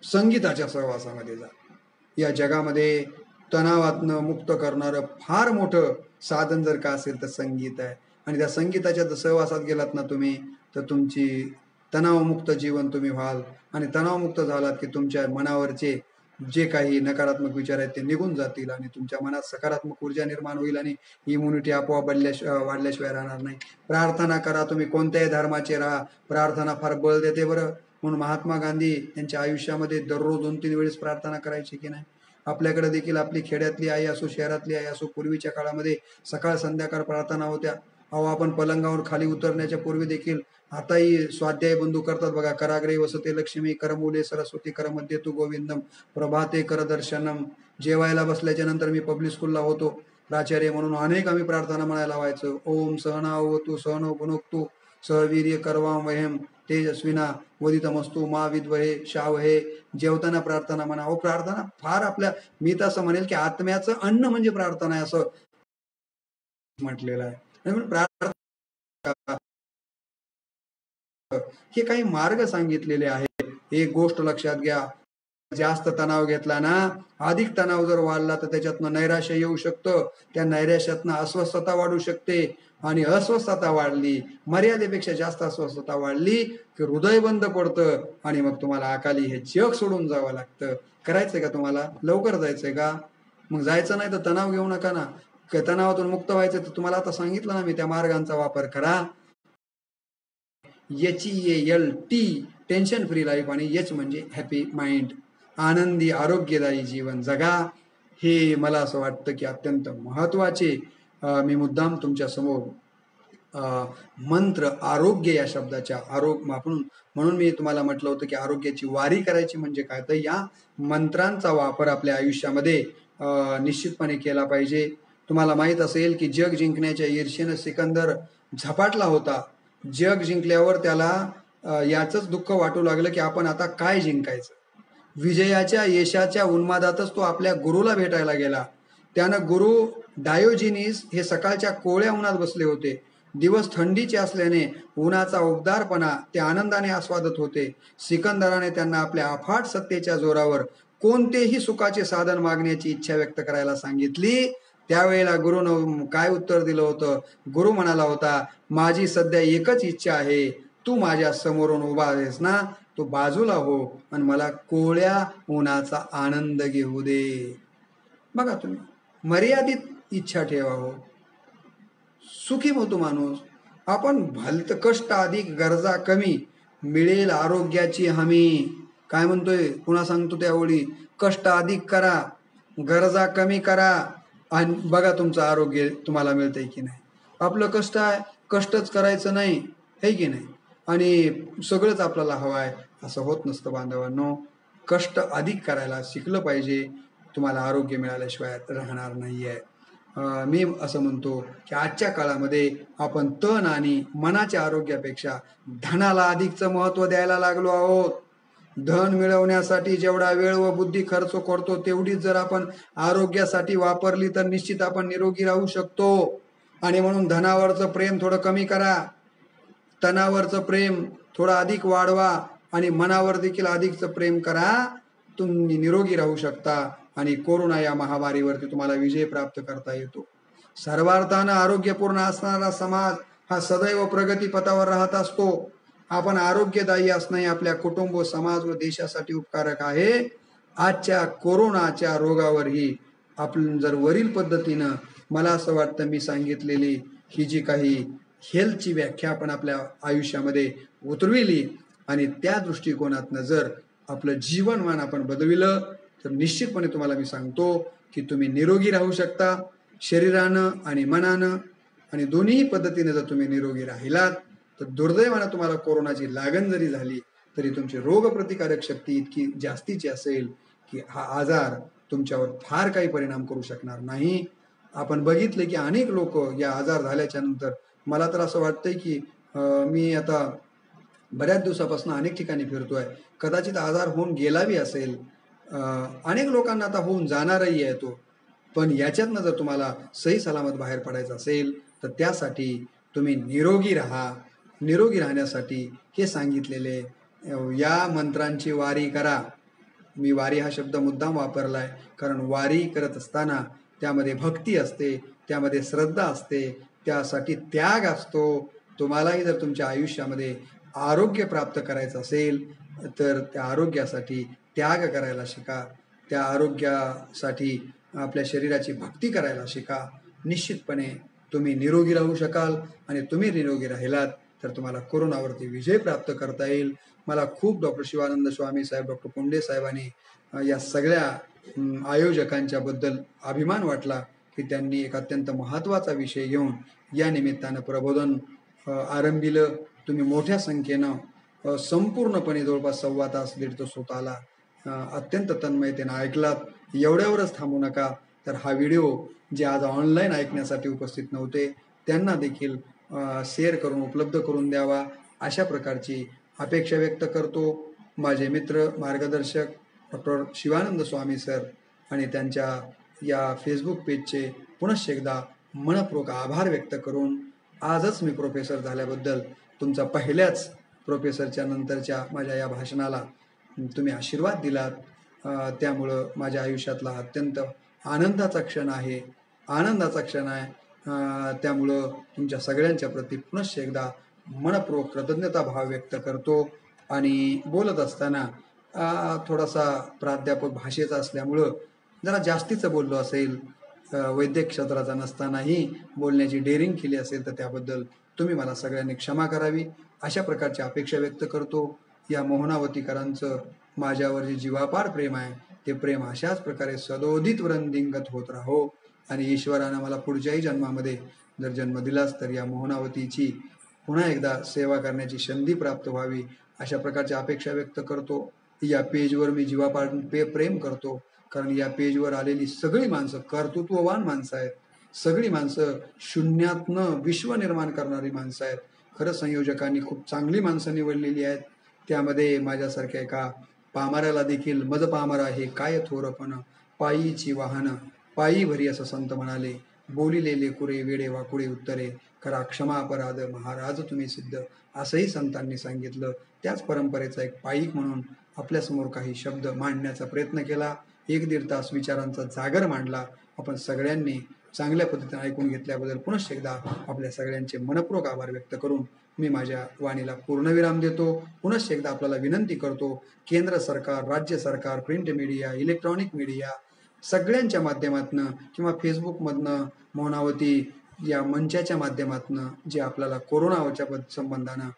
संगीताच्या सहवासामध्ये जा. या जगामध्ये तणावातनं मुक्त करणारं फार मोठं साधन जर का असेल तर संगीत आहे. आणि त्या संगीताच्या जर सहवासात गेलात ना तुम्ही, तर तुमची तणावमुक्त जीवन तुम्ही व्हाल. आणि तणावमुक्त झालात की तुमच्या मनावरचे जे काही नकारात्मक विचार आहेत ते निघून जातील आणि तुमच्या मनात सकारात्मक ऊर्जा निर्माण होईल आणि इम्युनिटी आपोआप वाढल्याशिवाय राहणार नाही. प्रार्थना करा, तुम्ही कोणत्याही धर्माचे राहा, प्रार्थना फार बळ देते बरं. म्हणून महात्मा गांधी यांच्या आयुष्यामध्ये दररोज 2-3 वेळेस प्रार्थना करायची की नाही. आपल्याकडे देखील आपली खेड्यातली आई असो, शहरातली आई असो, पूर्वीच्या काळामध्ये सकाळ संध्याकाळ प्रार्थना होत्या. अहो, आपण पलंगावर खाली उतरण्याच्या पूर्वी देखील आताही स्वाध्याय बंधू करतात बघा. कराग्रे वसते लक्ष्मी, करमूले सरस्वती, करमध्ये तू गोविंदम, प्रभाते कर दर्शनम. जेवायला बसल्याच्या नंतर मी पब्लिक स्कूलला होतो प्राचार्य म्हणून, अनेक आम्ही प्रार्थना म्हणायला व्हायचो. ओम सहनावतु सहनो भुनक्तु सहवीर्य करवाम वहेम तेजस्विना वदितमस्तु मा विद्महे शावहे. जेवताना प्रार्थना म्हणा. हो, प्रार्थना फार आपल्या, मी तर असं म्हणेल की आत्म्याचं अन्न म्हणजे प्रार्थना आहे असं म्हटलेलं आहे. म्हणून प्रार्थना हे काही मार्ग सांगितलेले आहेत. एक गोष्ट लक्षात घ्या, जास्त तणाव घेतला ना, अधिक तणाव जर वाढला तर त्याच्यातनं नैराश्य येऊ शकतं. त्या नैराश्यातनं अस्वस्थता वाढू शकते आणि अस्वस्थता वाढली, मर्यादेपेक्षा जास्त अस्वस्थता वाढली की हृदय बंद पडतं आणि मग तुम्हाला अकाली हे जग सोडून जावं लागतं. करायचंय का तुम्हाला? लवकर जायचंय का? मग जायचं नाही तर तणाव घेऊ नका ना. तणावातून मुक्त व्हायचं तर तुम्हाला आता सांगितलं ना मी, त्या मार्गांचा वापर करा. HEALT, टेन्शन फ्री लाईफ, आणि एच म्हणजे हॅपी माइंड, आनंदी आरोग्यदायी जीवन जगा. हे मला असं वाटतं की अत्यंत महत्वाचे. मी मुद्दाम तुमच्या समोर मंत्र आरोग्य या शब्दाच्या म्हणून मी तुम्हाला म्हटलं होतं की आरोग्याची वारी करायची म्हणजे काय, तर या मंत्रांचा वापर आपल्या आयुष्यामध्ये निश्चितपणे केला पाहिजे. तुम्हाला माहित असेल की जग जिंकण्याच्या ईर्षेनं सिकंदर झपाटला होता. जग जिंकल्यावर त्याला याचंच दुःख वाटू लागलं की आपण आता काय जिंकायचं. विजयाच्या यशाच्या उन्मादातच तो आपल्या गुरुला भेटायला गेला. त्यानं गुरु डायोजिनिस हे सकाळच्या कोवळ्या उन्हात बसले होते. दिवस थंडीचे असल्याने उन्हाचा उबदारपणा ते आनंदाने आस्वादत होते. सिकंदराने त्यांना आपल्या अफाट सत्तेच्या जोरावर कोणतेही सुखाचे साधन मागण्याची इच्छा व्यक्त करायला सांगितली. त्यावेळेला गुरुनं काय उत्तर दिलं होतं? गुरु म्हणाला होता, माझी सध्या एकच इच्छा आहे, तू माझ्या समोरून उभा आहेस ना, तू बाजूला हो आणि मला कोवळ्या उन्हाचा आनंद घेऊ दे. बघा तुम्ही, मर्यादित इच्छा ठेवा हो, सुखी होतो माणूस. आपण भलत कष्ट अधिक गरजा कमी, मिळेल आरोग्याची हमी. काय म्हणतोय, पुन्हा सांगतो त्या ओळी, कष्ट अधिक करा, गरजा कमी करा आणि बघा तुमचं आरोग्य तुम्हाला मिळतंय की नाही. आपलं कष्ट आहे, कष्टच करायचं नाही, है की नाही, आणि सगळंच आपल्याला हवं आहे. असं होत नसतं बांधवांनो. कष्ट अधिक करायला शिकलं पाहिजे. तुम्हाला आरोग्य मिळाल्याशिवाय राहणार नाही आहे. मी असं म्हणतो की आजच्या काळामध्ये आपण तन आणि मनाच्या आरोग्यापेक्षा धनाला अधिकचं महत्त्व द्यायला लागलो आहोत. धन मिळवण्यासाठी जेवढा वेळ व बुद्धी खर्च करतो तेवढीच जर आपण आरोग्यासाठी वापरली तर निश्चित आपण निरोगी राहू शकतो. आणि म्हणून धनावरचं प्रेम थोडं कमी करा, तनावरचं प्रेम थोडं अधिक वाढवा आणि मनावर देखील अधिकचं प्रेम करा. तुम्ही निरोगी राहू शकता आणि कोरोना या महामारीवरती तुम्हाला विजय प्राप्त करता येतो. सर्वार्थानं आरोग्यपूर्ण असणारा समाज हा सदैव प्रगतीपथावर राहत असतो. आपण आरोग्यदायी असणं हे आपल्या कुटुंब, समाज व देशासाठी उपकारक आहे. आजच्या कोरोनाच्या रोगावरही आपण जर वरील पद्धतीनं मला असं वाटतं मी सांगितलेली ही जी काही हेल्थची व्याख्या आपण आपल्या आयुष्यामध्ये उतरविली आणि त्या दृष्टिकोनातनं जर आपलं जीवनमान आपण बदलविलं तर निश्चितपणे तुम्हाला मी सांगतो की तुम्ही निरोगी राहू शकता. शरीरानं आणि मनानं आणि दोन्ही पद्धतीने जर तुम्ही निरोगी राहिलात तर दुर्दैवानं तुम्हाला कोरोनाची लागण जरी झाली तरी तुमची रोगप्रतिकारक शक्ती इतकी जास्तीची असेल की हा आजार तुमच्यावर फार काही परिणाम करू शकणार नाही. आपण बघितले की अनेक लोक या आजार झाल्याच्या नंतर मला तर असं वाटतंय की मी आता बऱ्याच दिवसापासून अनेक ठिकाणी फिरतोय, कदाचित आजार होऊन गेलाही असेल, अनेक लोकांना आता होऊन जाणारही आहे तो. पण याच्यातनं जर तुम्हाला सही सलामत बाहेर पडायचं असेल तर त्यासाठी तुम्ही निरोगी राहा. निरोगी राहण्यासाठी हे सांगितलेले या मंत्रांची वारी करा. मी वारी हा शब्द मुद्दाम वापरलाय कारण वारी करत असताना त्यामध्ये भक्ती असते, त्यामध्ये श्रद्धा असते, त्यासाठी त्याग असतो. तुम्हालाही जर तुमच्या आयुष्यामध्ये आरोग्य प्राप्त करायचं असेल तर त्या आरोग्यासाठी त्याग करायला शिका. त्या आरोग्यासाठी आपल्या शरीराची भक्ती करायला शिका. निश्चितपणे तुम्ही निरोगी राहू शकाल आणि तुम्ही निरोगी राहिलात तर तुम्हाला कोरोनावरती विजय प्राप्त करता येईल. मला खूप डॉक्टर शिवानंद स्वामी साहेब, डॉक्टर कोंडे साहेबांनी या सगळ्या आयोजकांच्या बद्दल अभिमान वाटला की त्यांनी एक अत्यंत महत्त्वाचा विषय घेऊन या निमित्तानं प्रबोधन आरंभिलं. तुम्ही मोठ्या संख्येनं संपूर्णपणे जवळपास 1.25 तास 1.5 तास होत आला अत्यंत तन्मयतेनं ऐकलात. एवढ्यावरच थांबू नका तर हा व्हिडिओ जे आज ऑनलाईन ऐकण्यासाठी उपस्थित नव्हते त्यांना देखील शेअर करून उपलब्ध करून द्यावा अशा प्रकारची अपेक्षा व्यक्त करतो. माझे मित्र मार्गदर्शक डॉक्टर शिवानंद स्वामी सर आणि त्यांच्या या फेसबुक पेजचे पुनश्च एकदा मनपूर्वक आभार व्यक्त करून आजच मी प्रोफेसर झाल्याबद्दल तुमचा पहिल्याच प्रोफेसरच्या नंतरच्या माझ्या या भाषणाला तुम्ही आशीर्वाद दिलात. त्यामुळं माझ्या आयुष्यातला अत्यंत आनंदाचा क्षण आहे, आनंदाचा क्षण आहे. त्यामुळं तुमच्या सगळ्यांच्या प्रती पुनश्च एकदा मनपूर्वक कृतज्ञता भाव व्यक्त करतो. आणि बोलत असताना थोडासा प्राध्यापक भाषेचा असल्यामुळं जरा जास्तीचं बोललो असेल, वैद्यक क्षेत्राचा नसतानाही बोलण्याची डेअरिंग केली असेल तर त्याबद्दल तुम्ही मला सगळ्यांनी क्षमा करावी अशा प्रकारची अपेक्षा व्यक्त करतो. या मोहनावतीकरांचं माझ्यावर जे जीवापार प्रेम आहे ते प्रेम अशाच प्रकारे सदोदित वृंदिंगत होत राहो आणि ईश्वरानं मला पुढच्याही जन्मामध्ये जर जन्म दिलास तर या मोहनावतीची पुन्हा एकदा सेवा करण्याची संधी प्राप्त व्हावी अशा प्रकारची अपेक्षा व्यक्त करतो. या पेजवर मी जीवापार प्रेम करतो कारण या पेजवर आलेली सगळी माणसं कर्तृत्ववान माणसं आहेत. सगळी माणसं शून्यातनं विश्व निर्माण करणारी माणसं आहेत. खरं संयोजकांनी खूप चांगली माणसं निवडलेली आहेत. त्यामध्ये माझ्यासारख्या एका पामाऱ्याला देखील मज पामरा हे काय थोरपण पायीची वाहनं पायी भरी असं संत म्हणाले. बोलिले लेकुरे वेडे वाकुडे उत्तरे करा क्षमा अपराध महाराज तुम्ही सिद्ध असंही संतांनी सांगितलं. त्याच परंपरेचा एक पायीक म्हणून आपल्यासमोर काही शब्द मांडण्याचा प्रयत्न केला. 1-1.5 तास विचारांचा जागर मांडला. आपण सगळ्यांनी चांगल्या पद्धतीने ऐकून घेतल्याबद्दल पुनश्च एकदा आपल्या सगळ्यांचे मनपूर्वक आभार व्यक्त करून मी माझ्या वाणीला पूर्णविराम देतो. पुनश्च एकदा आपल्याला विनंती करतो, केंद्र सरकार, राज्य सरकार, प्रिंट मीडिया, इलेक्ट्रॉनिक मीडिया सगळ्यांच्या माध्यमातनं किंवा फेसबुकमधनं मोहनावती या मंचाच्या माध्यमातनं जे आपल्याला कोरोनाच्या संबंधानं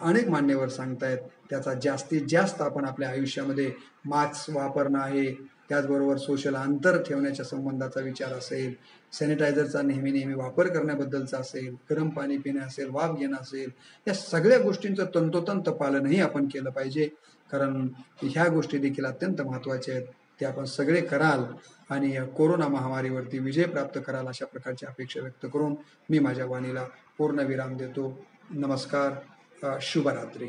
अनेक मान्यवर सांगतायत. त्याचा जास्तीत जास्त आपण आपल्या आयुष्यामध्ये मास्क वापरणं आहे, त्याचबरोबर सोशल अंतर ठेवण्याच्या संबंधाचा विचार असेल, सॅनिटायझरचा नेहमी वापर करण्याबद्दलचा असेल, गरम पाणी पिणे असेल, वाफ घेणं असेल, या सगळ्या गोष्टींचं तंतोतंत पालनही आपण केलं पाहिजे. कारण ह्या गोष्टी देखील अत्यंत महत्त्वाच्या आहेत. ते आपण सगळे कराल आणि या कोरोना महामारीवरती विजय प्राप्त कराल, अशा प्रकारची अपेक्षा व्यक्त करून मी माझ्या वाणीला पूर्ण विराम देतो. नमस्कार. शुभरात्री.